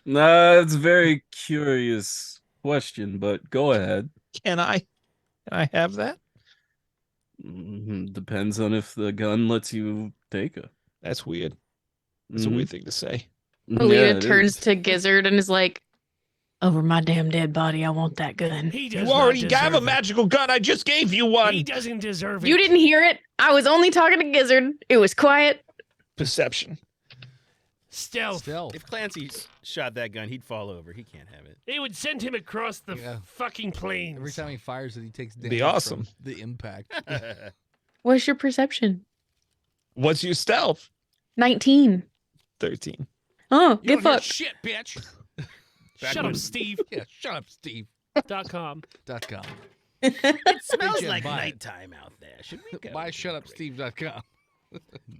That's a very curious question, but go ahead. Can I have that? Depends on if the gun lets you take it. That's weird. That's a Mhm. weird thing to say. Alita it turns is. to Gizzard and is like, Over my damn dead body, I want that gun. He does You not already have a deserve it. magical gun. I just gave you one. He doesn't deserve it. You didn't hear it. I was only talking to Gizzard. It was quiet. Perception. Stealth. If Clancy shot that gun, he'd fall over. He can't have it. It would send him across the Yeah. fucking plains. Every time he fires it, he takes damage Be awesome. from the impact. What's your perception? What's your stealth? 19. 13. Oh, You get don't hear fucked. shit, bitch. Shut up, Steve. Yeah, shut up, Steve. .com. .com. It smells Jim, like buy it. nighttime out there. Should we go? Buy to the shutupsteve.com.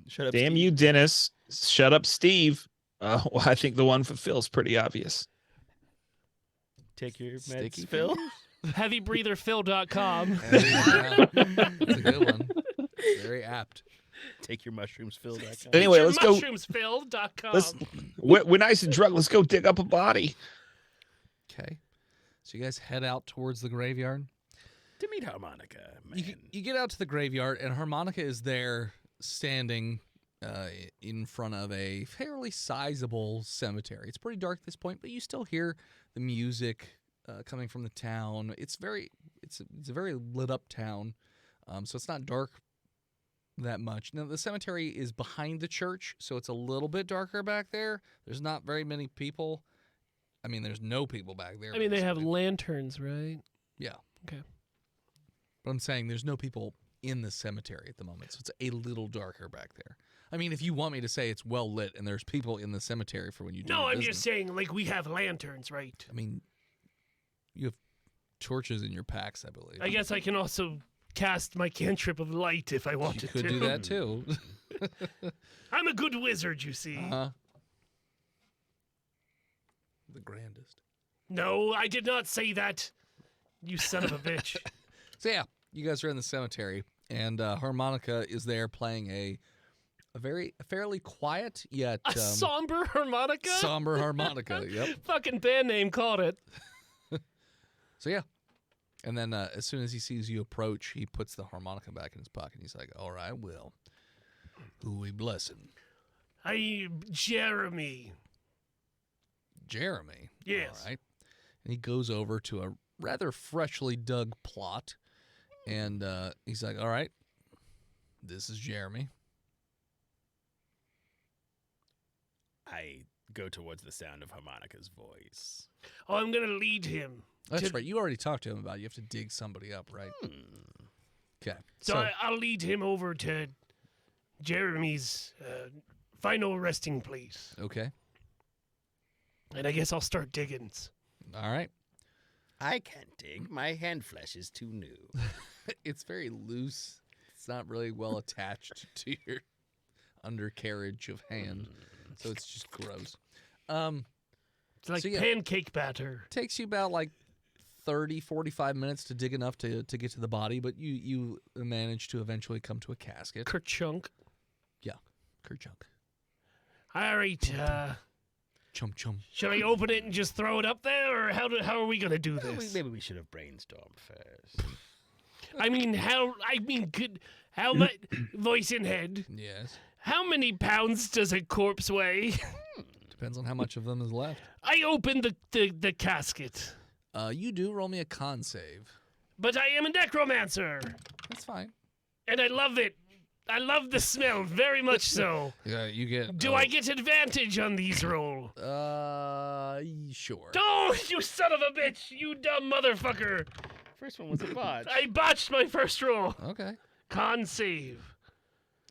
Shut up, Damn Steve. you, Dennis. Shut up, Steve. Well, I think the one for Phil's pretty obvious. Take your Sticky meds, Phil. Heavybreatherphil.com. That's a good one. Very apt. Take your mushrooms, Phil. Anyway, let's go. Mushroomsphil.com. Let's. We're nice and drunk. Let's go dig up a body. Okay. So you guys head out towards the graveyard. To meet Harmonica, man. You get out to the graveyard, and Harmonica is there standing in front of a fairly sizable cemetery. It's pretty dark at this point, but you still hear the music coming from the town. It's a very lit up town, so it's not dark that much. Now, the cemetery is behind the church, so it's a little bit darker back there. There's not very many people. I mean, there's no people back there. I mean, they have basically. lanterns, right? Yeah. Okay. But I'm saying there's no people in the cemetery at the moment, so it's a little darker back there. I mean, if you want me to say it's well lit and there's people in the cemetery for when you do No, your I'm business, just saying, like, we have lanterns, right? I mean, you have torches in your packs, I believe. I guess I can also cast my cantrip of light if I you wanted could to. do that too. I'm a good wizard, you see. Uh-huh. The grandest. No, I did not say that. You son of a bitch. So yeah, you guys are in the cemetery, and Harmonica is there playing a fairly quiet yet A somber harmonica? somber harmonica. Yep. Fucking band name called it. So yeah, and then as soon as he sees you approach, he puts the harmonica back in his pocket. He's like, "All right, well, who we blessing? Jeremy. Jeremy." Yes. All right. And he goes over to a rather freshly dug plot, and he's like, "All right, this is Jeremy." I go towards the sound of Harmonica's voice. Oh, I'm going to lead him. That's To- right. You already talked to him about it. You have to dig somebody up, right? Okay. So I'll lead him over to Jeremy's final resting place. Okay. And I guess I'll start digging. All right. I can't dig. My hand flesh is too new. It's very loose. It's not really well attached to your undercarriage of hand, so it's just gross. It's like So, yeah. pancake batter. Takes you about like 30, 45 minutes to dig enough to get to the body, but you manage to eventually come to a casket. Kerchunk. Kerchunk. All right. Chum chum. Shall I open it and just throw it up there, or how are we gonna do this? Maybe we should have brainstormed first. I mean, good. How much? Voice in head. Yes. How many pounds does a corpse weigh? Depends on how much of them is left. I open the casket, You do roll me a con save. but I am a necromancer, That's fine. and I love it. I love the smell very much so. Yeah, you get. Do I get advantage on these roll? Sure. Oh, you son of a bitch! You dumb motherfucker! First one was a botch. I botched my first roll. Okay. Con save.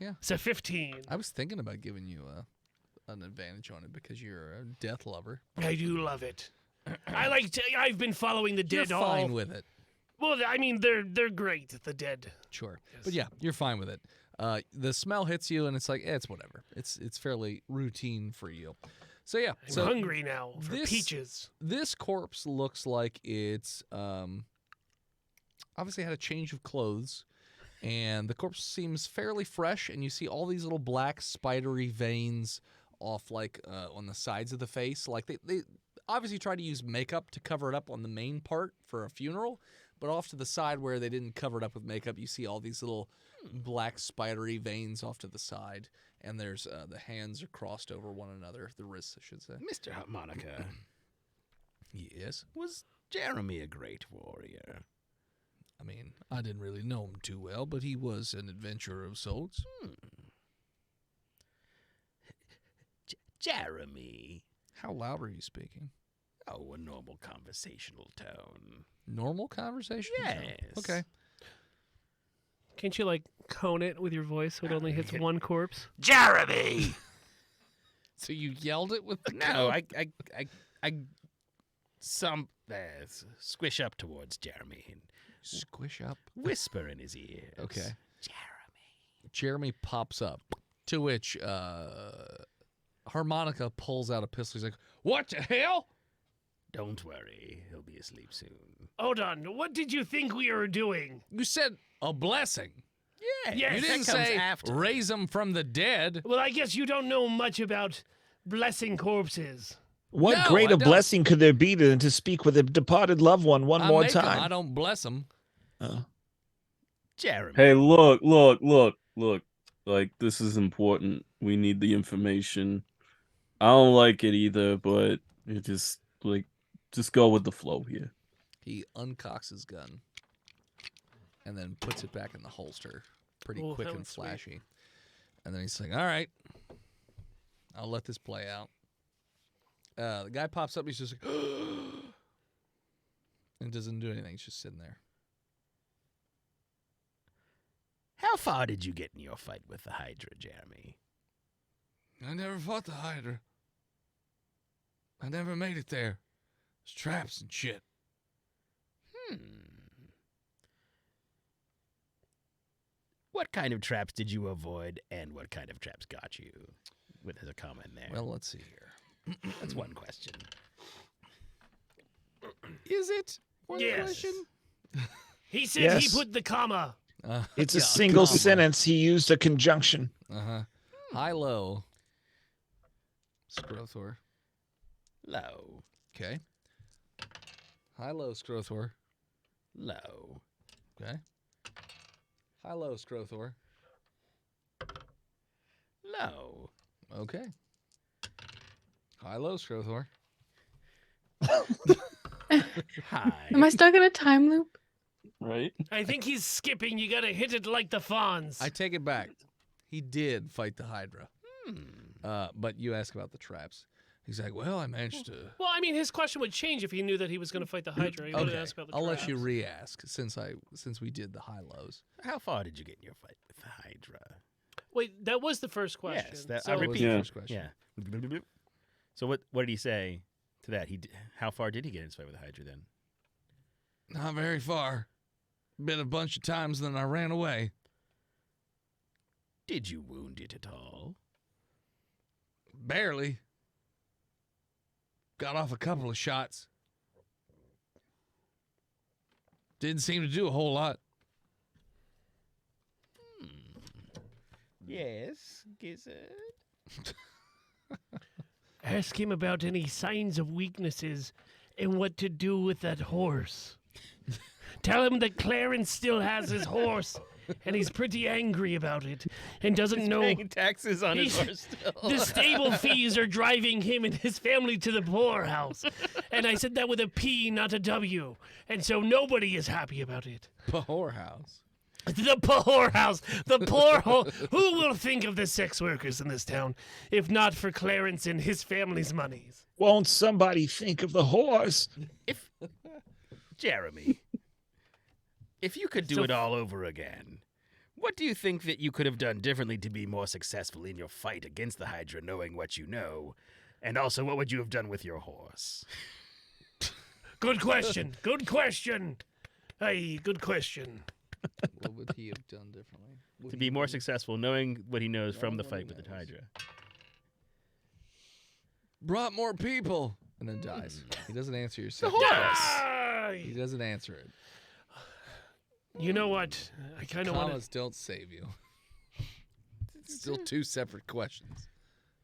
Yeah. It's a 15. I was thinking about giving you an advantage on it because you're a death lover. I do love it. I've been following the You're dead all. fine with it. Well, I mean, they're great. The dead. Sure. Yes. But yeah, you're fine with it. The smell hits you, and it's like, it's whatever. It's fairly routine for you. So yeah. I'm So hungry now for this- peaches. this corpse looks like it's obviously had a change of clothes, and the corpse seems fairly fresh, and you see all these little black spidery veins off like on the sides of the face. Like they obviously tried to use makeup to cover it up on the main part for a funeral, but off to the side where they didn't cover it up with makeup, you see all these little black spidery veins off to the side, and there's the hands are crossed over one another, the wrists, I should say. Mr. Harmonica, Yes. Was Jeremy a great warrior? I mean, I didn't really know him too well, but he was an adventurer of sorts. Jeremy. How loud are you speaking? Oh, a normal conversational tone. Normal conversation? Yes. Okay. Can't you like cone it with your voice so it only hits one corpse? Jeremy! So you yelled it with the No, cone? I squish up towards Jeremy and Squish up. whisper in his ear. Okay. Jeremy. Jeremy pops up, to which Harmonica pulls out a pistol. He's like, "What the hell?" Don't worry, he'll be asleep soon. Hold on. What did you think we were doing? You said a blessing. Yeah, Yes, You that didn't comes say after. raise them from the dead. Well, I guess you don't know much about blessing corpses. What No, I greater don't. blessing could there be than to speak with a departed loved one one I more make 'em, I time? don't bless them. Jeremy. Hey, look. Like, this is important. We need the information. I don't like it either, but it just go with the flow here. He uncocks his gun and then puts it back in the holster, pretty Oh, quick that and was sweet. flashy. And then he's like, "All right, I'll let this play out." The guy pops up. He's just like, and doesn't do anything. He's just sitting there. How far did you get in your fight with the Hydra, Jeremy? I never fought the Hydra. I never made it there. There's traps and shit. What kind of traps did you avoid, and what kind of traps got you? There's a comment there. Well, let's see here. that's one question. Is it? One Yes. question? He said Yes. he put the comma. It's a Yeah, single comma. sentence. He used a conjunction. High-low. Scrothor. Low, Okay. High-low Scrothor. low, Okay. High-low Scrothor. low. Okay. High-low Scrothor. High. Am I stuck in a time loop? Right? I think he's skipping. You gotta hit it like the fawns. I take it back. He did fight the Hydra. But you ask about the traps. He's like, well, I managed to... Well, I mean, his question would change if he knew that he was going to fight the Hydra. He would Okay, have asked about the I'll let you traps. re-ask since we did the high-lows. How far did you get in your fight with the Hydra? Wait, that was the first question. Yes, that, so I What was repeat. the Yeah. first question? Yeah. So what did he say to that? How far did he get in his fight with the Hydra then? Not very far. Been a bunch of times, then I ran away. Did you wound it at all? Barely. Got off a couple of shots. Didn't seem to do a whole lot. Yes, Gizzard. Ask him about any signs of weaknesses and what to do with that horse. Tell him that Clarence still has his horse, and he's pretty angry about it, and doesn't know Paying taxes on his He's- horse still. the stable fees are driving him and his family to the poorhouse. And I said that with a P, not a W. And so nobody is happy about it. Whorehouse. The poorhouse, the poor who will think of the sex workers in this town if not for Clarence and his family's monies? Won't somebody think of the horse? If Jeremy, if you could do So- it all over again, what do you think that you could have done differently to be more successful in your fight against the Hydra, knowing what you know? And also, what would you have done with your horse? Good question. Good question. Hey, good question. What would he have done differently? To be more successful, knowing what he knows from the fight with the Hydra. Brought more people. And then dies. He doesn't answer your second Ah, He doesn't answer it. you know what? I kind of want Commas don't save you. It's still two separate questions.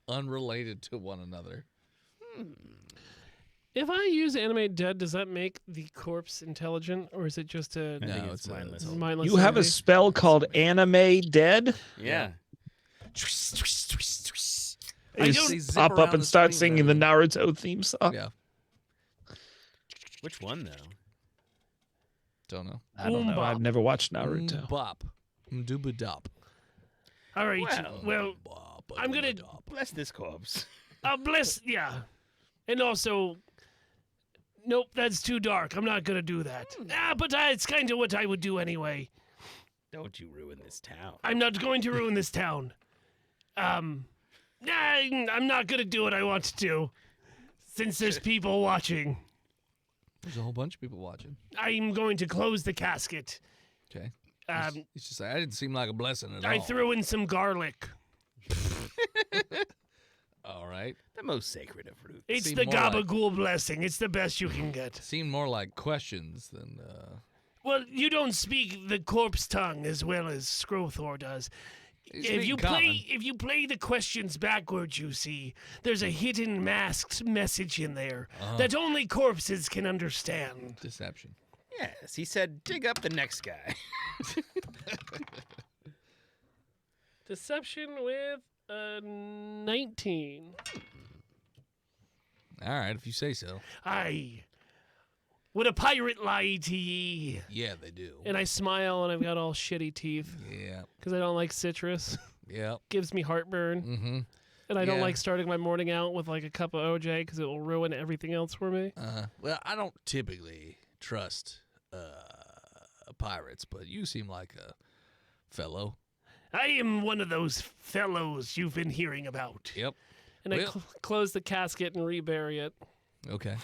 Unrelated to one another. If I use animate dead, does that make the corpse intelligent, or is it just a I think No, it's it's mindless. mindless? You have a entity? spell called Anime Dead? Yeah. You don't- just They zip pop up around and the start screen singing the and Naruto theme song. Yeah. Which one though? Don't know. I don't know. I've never watched Naruto. Bop. Mdubadop. All right. Well, I'm gonna Bless this corpse. bless. Yeah, and also, nope, that's too dark. I'm not gonna do that. But it's kind of what I would do anyway. Don't you ruin this town. I'm not going to ruin this town. I'm not gonna do what I want to do, since there's people watching. There's a whole bunch of people watching. I'm going to close the casket. Okay. It's just that didn't seem like a blessing at all. I threw in some garlic. All right. The most sacred of fruits. It's Seemed the more like- gabagool blessing. It's the best you can get. Seemed more like questions than. Well, you don't speak the corpse tongue as well as Scrothor does. If you play the questions backwards, you see, there's a hidden masked message in there that only corpses can understand. Deception. Yes, he said, dig up the next guy. Deception with a 19. All right, if you say so. Aye. Would a pirate lie to ye? Yeah, they do. And I smile and I've got all shitty teeth Yeah. because I don't like citrus. Yeah. Gives me heartburn. Mm-hmm. And I don't Yeah. like starting my morning out with like a cup of OJ because it will ruin everything else for me. Well, I don't typically trust pirates, but you seem like a fellow. I am one of those fellows you've been hearing about. Yep. And I Well- close the casket and rebury it. Okay.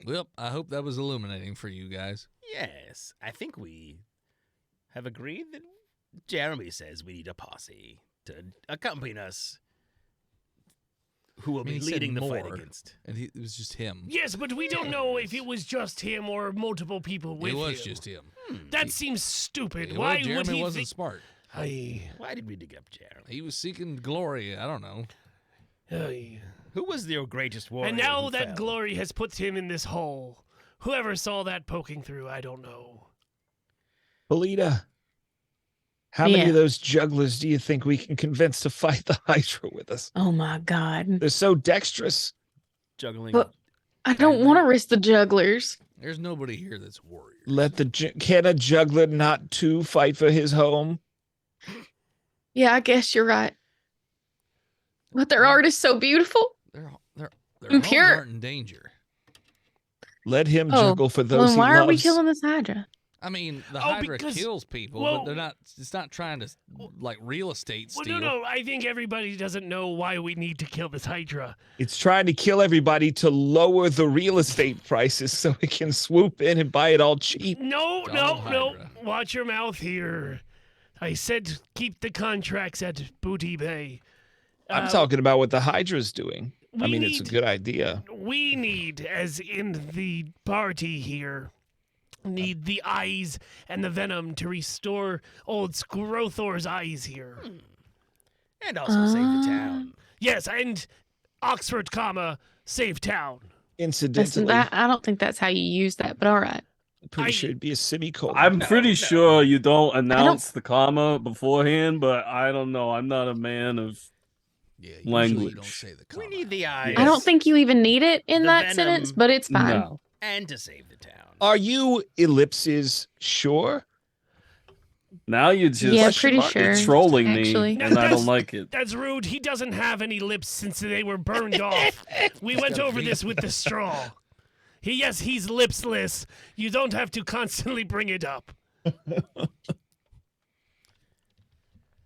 Well, I hope that was illuminating for you guys. Yes, I think we have agreed that Jeremy says we need a posse to accompany us. Who will I mean, be he said leading the fight more. against? And it was just him. Yes, but we don't know if it was just him or multiple people with It him. was just him. That seems stupid. Yeah, Why well, would Jeremy he wasn't think... smart. Aye. Why did we dig up Jeremy? He was seeking glory. I don't know. Aye. Who was your greatest warrior? And now who that fell? glory has put him in this hole. Whoever saw that poking through, I don't know. Belita, how many Yeah. of those jugglers do you think we can convince to fight the Hydra with us? Oh my God. They're so dexterous. juggling. But I don't want to risk the jugglers. There's nobody here that's warrior. Can a juggler not two fight for his home? Yeah, I guess you're right. But their art is so beautiful. Their I'm homes pure. aren't in danger. Let him Oh, juggle for Well, those then he why are we loves. killing this Hydra? I mean, the Oh, Hydra because- kills people, well- but they're not. It's not trying to like real estate Well, steal. no. I think everybody doesn't know why we need to kill this Hydra. It's trying to kill everybody to lower the real estate prices so it can swoop in and buy it all cheap. No. Donald Hydra. Watch your mouth here. I said keep the contracts at Booty Bay. I'm talking about what the Hydra's doing. I we mean, it's a need- good idea. We need, as in the party here, need the eyes and the venom to restore old Scrothor's eyes here. And also save the town. Yes, and Oxford, save town. Incidentally, I don't think that's how you use that, but all right. pretty I- sure it'd be a semicolon. I'm pretty sure you don't announce the comma beforehand, but I don't know. I'm not a man of. Yeah, usually Language. You don't say the We comma. need the eyes. I don't think you even need it in The that venom- sentence, but it's fine. No. And to save the town. Are you ellipses sure? Now you're just Yeah, pretty mark? sure. trolling actually. me, and I don't like it. That's rude. He doesn't have any lips since they were burned off. We went got over a this with the straw. He's lipsless. You don't have to constantly bring it up.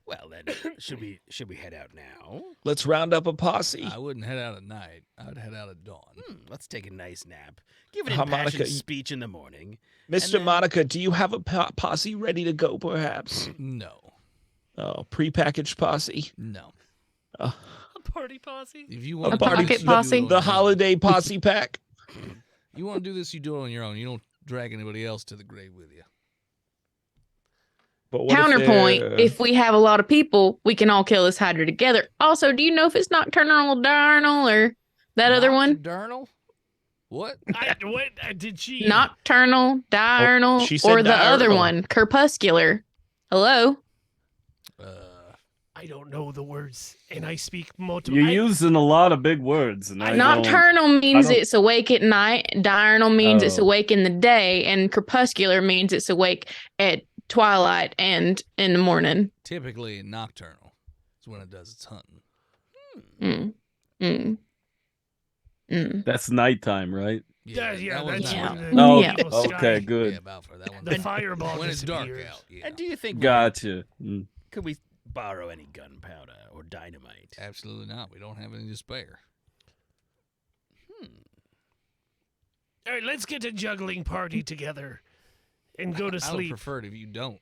Well then, should we head out now? Let's round up a posse. I wouldn't head out at night. I would head out at dawn. Let's take a nice nap. Give an Harmonica, impassioned you- speech in the morning. Mr. then- Monica, do you have a posse ready to go, perhaps? No, Oh, prepackaged posse. no. A party posse? If you want A to party do this, you posse? do it on The your own. holiday posse pack. You want to do this, you do it on your own. You don't drag anybody else to the grave with you. But what Counterpoint, they're- if we have a lot of people, we can all kill this Hydra together. Also, do you know if it's Nocturnal Darnal or that other one? Nocturnal? What? What did she? Nocturnal, Diurnal, she said or the other diurnal. one, Crepuscular. Hello? I don't know the words, and I speak multiple. You're using a lot of big words, and I don't. Nocturnal means don't- it's awake at night. Diurnal means it's Oh. awake in the day, and crepuscular means it's awake at twilight and in the morning. Typically nocturnal is when it does its hunting. Mm. Mm. Mm. That's nighttime, right? Yeah, that one's that's Yeah. not- when Oh, Yeah. evil sky- okay, good. Yeah, Balfour, that one's The fireball when it's dark disappears. out. Yeah, And do you think Gotcha. Mm. could we borrow any gunpowder or dynamite? absolutely not. We don't have any to spare. All right, let's get a juggling party together and go to I would sleep. prefer it if you don't.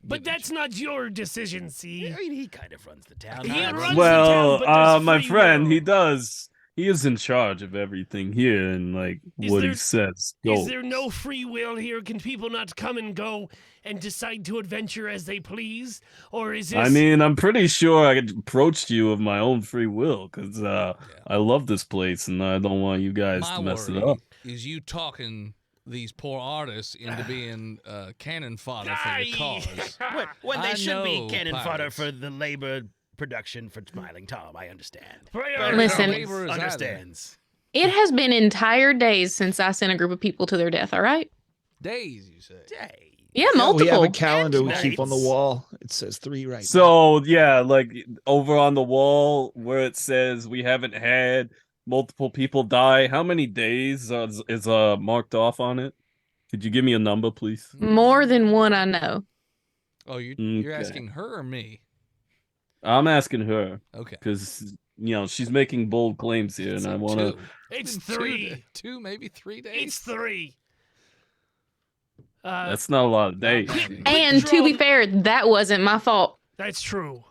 But Give it- that's not your decision, see? I mean, he kind of runs the town. He not runs us. the Well, town, but there's my free friend, will. he does. He is in charge of everything here, and like Is what there- he says. Is goes. there no free will here? Can people not come and go and decide to adventure as they please? Or is this... I mean, I'm pretty sure I approached you of my own free will because I love this place, and I don't want you guys My to mess it worry up. is you talking these poor artists into being cannon fodder for Aye. your cause. When they I should be know cannon fodder pirates. for the labor production for Smiling Tom. I understand. Priority Listen. Labor is either. Understands. It has been entire days since I sent a group of people to their death. All right. Days, you say. Day. Yeah, We multiple. have a calendar we And keep on the nights. wall. It says 3 right now. So yeah, like over on the wall where it says we haven't had multiple people die. How many days is marked off on it? Could you give me a number, please? More than one, I know. Oh, you're Okay. asking her or me? I'm asking her Okay. because she's making bold claims here, and So I want to. two. It's Two 3. two, maybe 3 days. It's 3. That's not a lot of days. many. And to be drawn- fair, that wasn't my fault. That's true.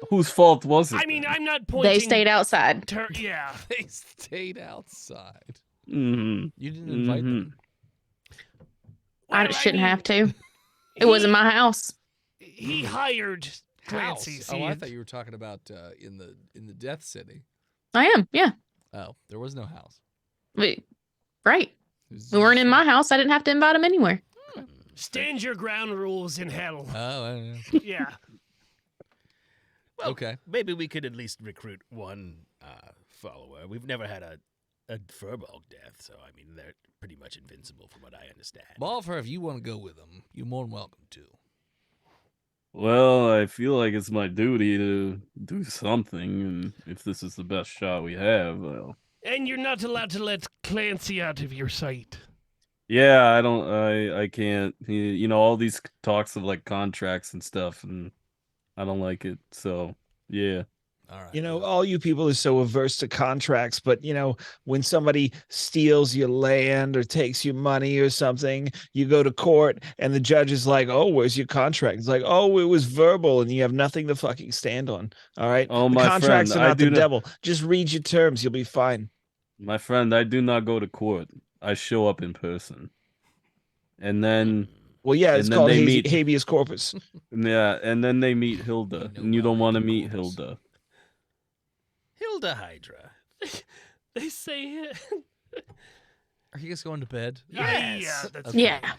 Whose fault was it? I mean, I'm not pointing... They stayed outside. Yeah. They stayed outside. Mm-hmm. You didn't invite them. I Well, shouldn't mean, have to. It wasn't my house. He hired Clancy. House. See, Oh, I thought you were talking about in the Death City. I am. Yeah. Oh, there was no house. Right. It was We weren't in just- my house. I didn't have to invite them anywhere. stand your ground rules in hell. Oh, I don't know. Yeah. Well, Okay. Maybe we could at least recruit one follower. We've never had a Furbolg death, so I mean they're pretty much invincible from what I understand. Balfour, if you want to go with them, you're more than welcome to. Well, I feel like it's my duty to do something, and if this is the best shot we have, well, And you're not allowed to let Clancy out of your sight. yeah, I can't. All these talks of like contracts and stuff, and I don't like it. So yeah. All right. All you people are so averse to contracts, but when somebody steals your land or takes your money or something, you go to court and the judge is like, "Oh, where's your contract?" It's like, "Oh, it was verbal," and you have nothing to fucking stand on. All right. Oh, the my contracts friend, are I not the do not- devil. Just read your terms. You'll be fine. My friend, I do not go to court. I show up in person. And then Well, yeah, And it's then called they meet- habeas corpus. and then they meet Hilda. You know And you don't about want to the meet corpus. Hilda. Hilda Hydra. They say it. Are you guys going to bed? Yeah, Yes. that's Okay. Yeah.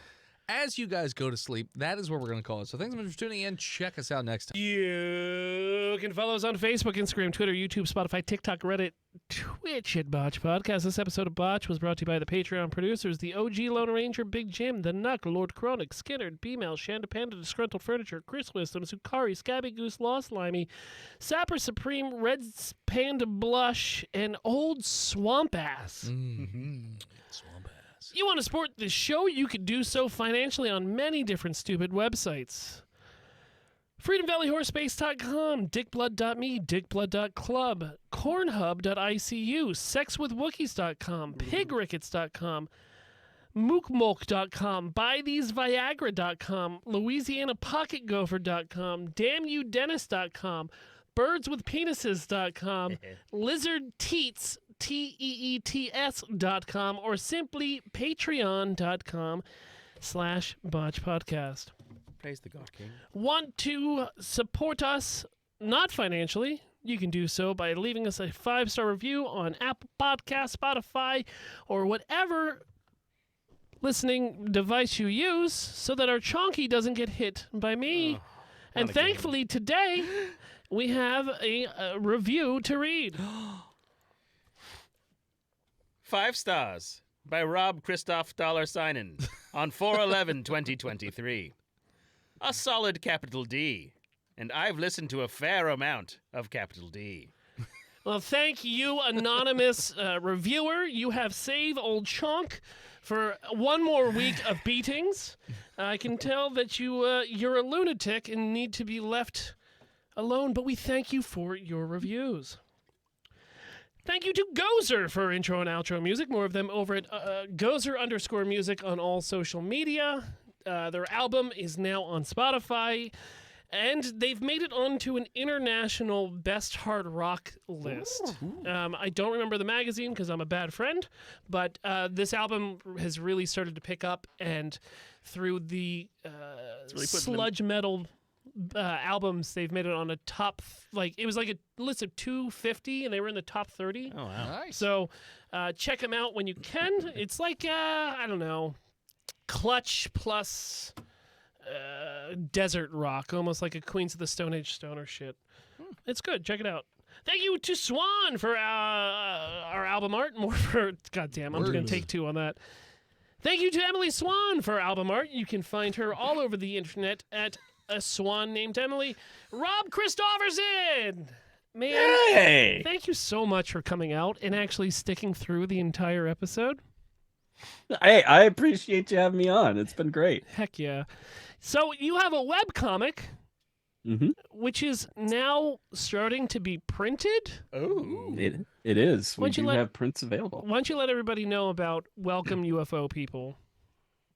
As you guys go to sleep, that is where we're going to call it. So thanks so much for tuning in. Check us out next time. You can follow us on Facebook, Instagram, Twitter, YouTube, Spotify, TikTok, Reddit, Twitch at Botch Podcast. This episode of Botch was brought to you by the Patreon producers, the OG Lone Ranger, Big Jim, The Nuck, Lord Chronic, Skinner, B-Mail, Shanda Panda, Disgruntled Furniture, Chris Wisdom, Sukari, Scabby Goose, Lost Limey, Sapper Supreme, Red Panda Blush, and Old Swamp Ass. Mm-hmm. Swamp ass. You want to support the show? You could do so financially on many different stupid websites. FreedomValleyHorseBase.com, DickBlood.me, DickBlood.club, Cornhub.icu, SexWithWookies.com, PigRickets.com, MookMolk.com, BuyTheseViagra.com, LouisianaPocketGopher.com, DamnYouDentist.com, BirdsWithPenises.com, LizardTeats, TEETS.com, or simply Patreon.com/BotchPodcast. Praise the God King. Want to support us, not financially, you can do so by leaving us a 5-star review on Apple Podcasts, Spotify, or whatever listening device you use so that our chonky doesn't get hit by me And On occasion. thankfully today we have a review to read. 5 stars by Rob Kristofferson on 4/11/2023. A solid capital D, and I've listened to a fair amount of capital D. Well, thank you, anonymous reviewer. You have saved old Chonk for one more week of beatings. I can tell that you're a lunatic and need to be left alone, but we thank you for your reviews. Thank you to Gozer for intro and outro music. More of them over at Gozer_music on all social media. Their album is now on Spotify. And they've made it onto an international best hard rock list. I don't remember the magazine because I'm a bad friend, but this album has really started to pick up, and through the really putting sludge metal albums, they've made it on a top, it was like a list of 250, and they were in the top 30. Oh, wow. Nice. So check them out when you can. It's like, I don't know, Clutch plus desert rock, almost like a Queens of the Stone Age stoner shit. It's good. Check it out. Thank you to Swan for our album art. More for goddamn, I'm just gonna take 2 on that. Thank you to Emily Swan for album art. You can find her all over the internet at a swan named Emily. Rob Kristofferson, man, Hey! thank you so much for coming out and actually sticking through the entire episode. Hey, I appreciate you having me on. It's been great. Heck yeah. So you have a webcomic, Mm-hmm. which is now starting to be printed. Oh. It is. We Why'd you do let- have prints available. Why don't you let everybody know about Welcome UFO People?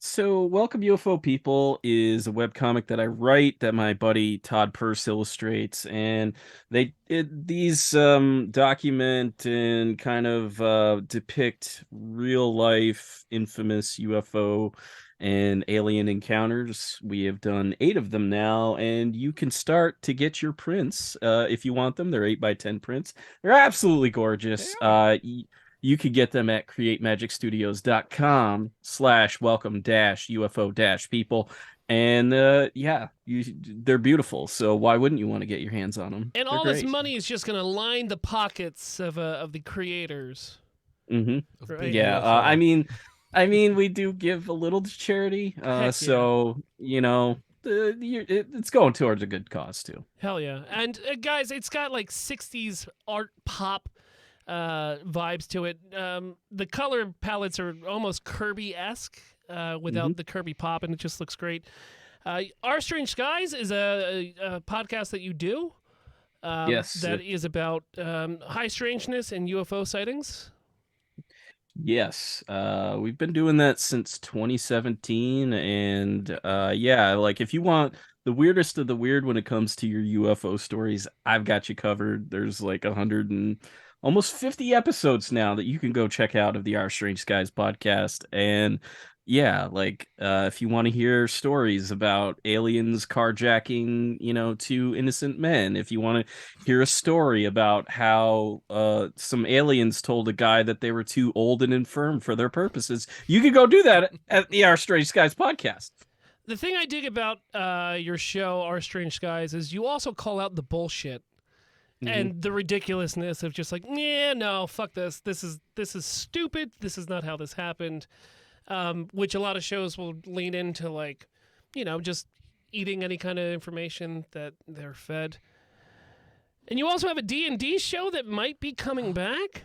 So, Welcome UFO People is a webcomic that I write that my buddy Todd Purse illustrates, and these document and kind of depict real life infamous UFO and alien encounters. We have done 8 of them now, and you can start to get your prints if you want them. They're 8x10 prints. They're absolutely gorgeous. You could get them at createmagicstudios.com/welcome-UFO-people. And they're beautiful. So why wouldn't you want to get your hands on them? And all this money is just going to line the pockets of the creators. Mm-hmm. Right. Yeah. I mean, we do give a little to charity. yeah. So, it's going towards a good cause too. Hell yeah. And guys, it's got like 60s art pop vibes to it. The color palettes are almost Kirby-esque without the Kirby pop, and it just looks great. Our Strange Skies is a podcast that you do. Yes. That is about high strangeness and UFO sightings. Yes, we've been doing that since 2017, and like if you want the weirdest of the weird when it comes to your UFO stories, I've got you covered. There's like 100 and almost 50 episodes now that you can go check out of the Our Strange Skies podcast, and if you want to hear stories about aliens carjacking, 2 innocent men, if you want to hear a story about how some aliens told a guy that they were too old and infirm for their purposes, you can go do that at the Our Strange Skies podcast. The thing I dig about your show, Our Strange Skies, is you also call out the bullshit and the ridiculousness of just like, yeah, no, fuck this. This is stupid. This is not how this happened. Which a lot of shows will lean into, like, just eating any kind of information that they're fed. And you also have a D&D show that might be coming back.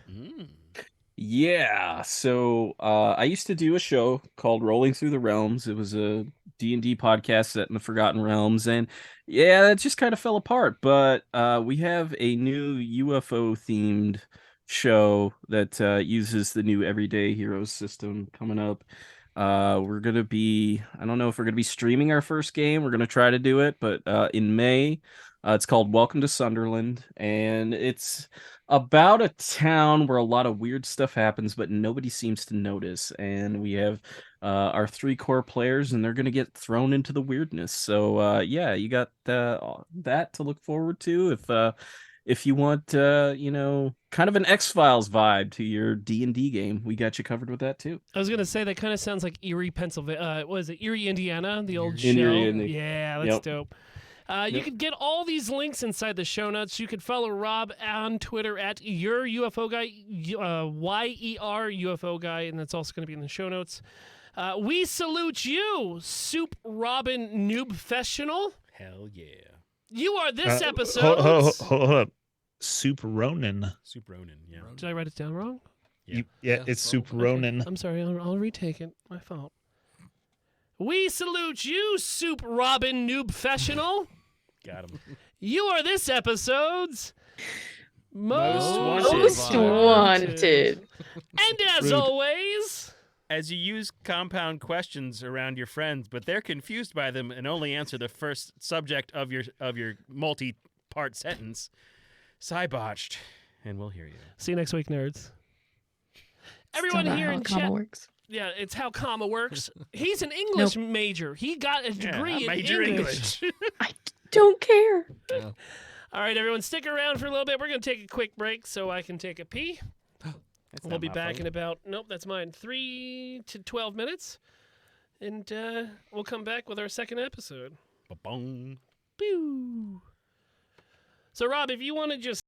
Yeah, so I used to do a show called Rolling Through the Realms. It was a D&D podcast set in the Forgotten Realms, and it just kind of fell apart. But we have a new UFO-themed show that uses the new Everyday Heroes system coming up. We're gonna be, I don't know if we're gonna be streaming our first game. We're gonna try to do it, but in May, it's called Welcome to Sunderland, and it's about a town where a lot of weird stuff happens, but nobody seems to notice. And we have our 3 core players, and they're gonna get thrown into the weirdness. So you got that to look forward to if you want, kind of an X-Files vibe to your D&D game. We got you covered with that too. I was gonna say that kind of sounds like Erie, Pennsylvania. What is it, Erie, Indiana? The old show. Erie, Yeah, that's dope. You can get all these links inside the show notes. You can follow Rob on Twitter at your UFO guy, YER UFO guy, and that's also going to be in the show notes. We salute you, Soup Robin Noobfessional. Hell yeah. You are this episode. Hold up. Soup Ronin. Soup Ronin, yeah. Did I write it down wrong? Yeah. It's Soup Okay. Ronin. I'm sorry. I'll retake it. My fault. We salute you, Soup Robin Noobfessional. Got him. You are this episode's Most wanted. And as Rude. always, As you use compound questions around your friends, but they're confused by them and only answer the first subject of your multi-part sentence, Botched, and we'll hear you. see you next week, nerds. Everyone Still not here how in comma chat. works. Yeah, it's how comma works. He's an English major. He got a degree in major English. I don't care. All right, everyone, stick around for a little bit. We're going to take a quick break so I can take a pee. That's We'll not be my back phone. in about, nope, that's mine, 3 to 12 minutes. And we'll come back with our second episode. Ba-bong. Pew. So, Rob, if you want to just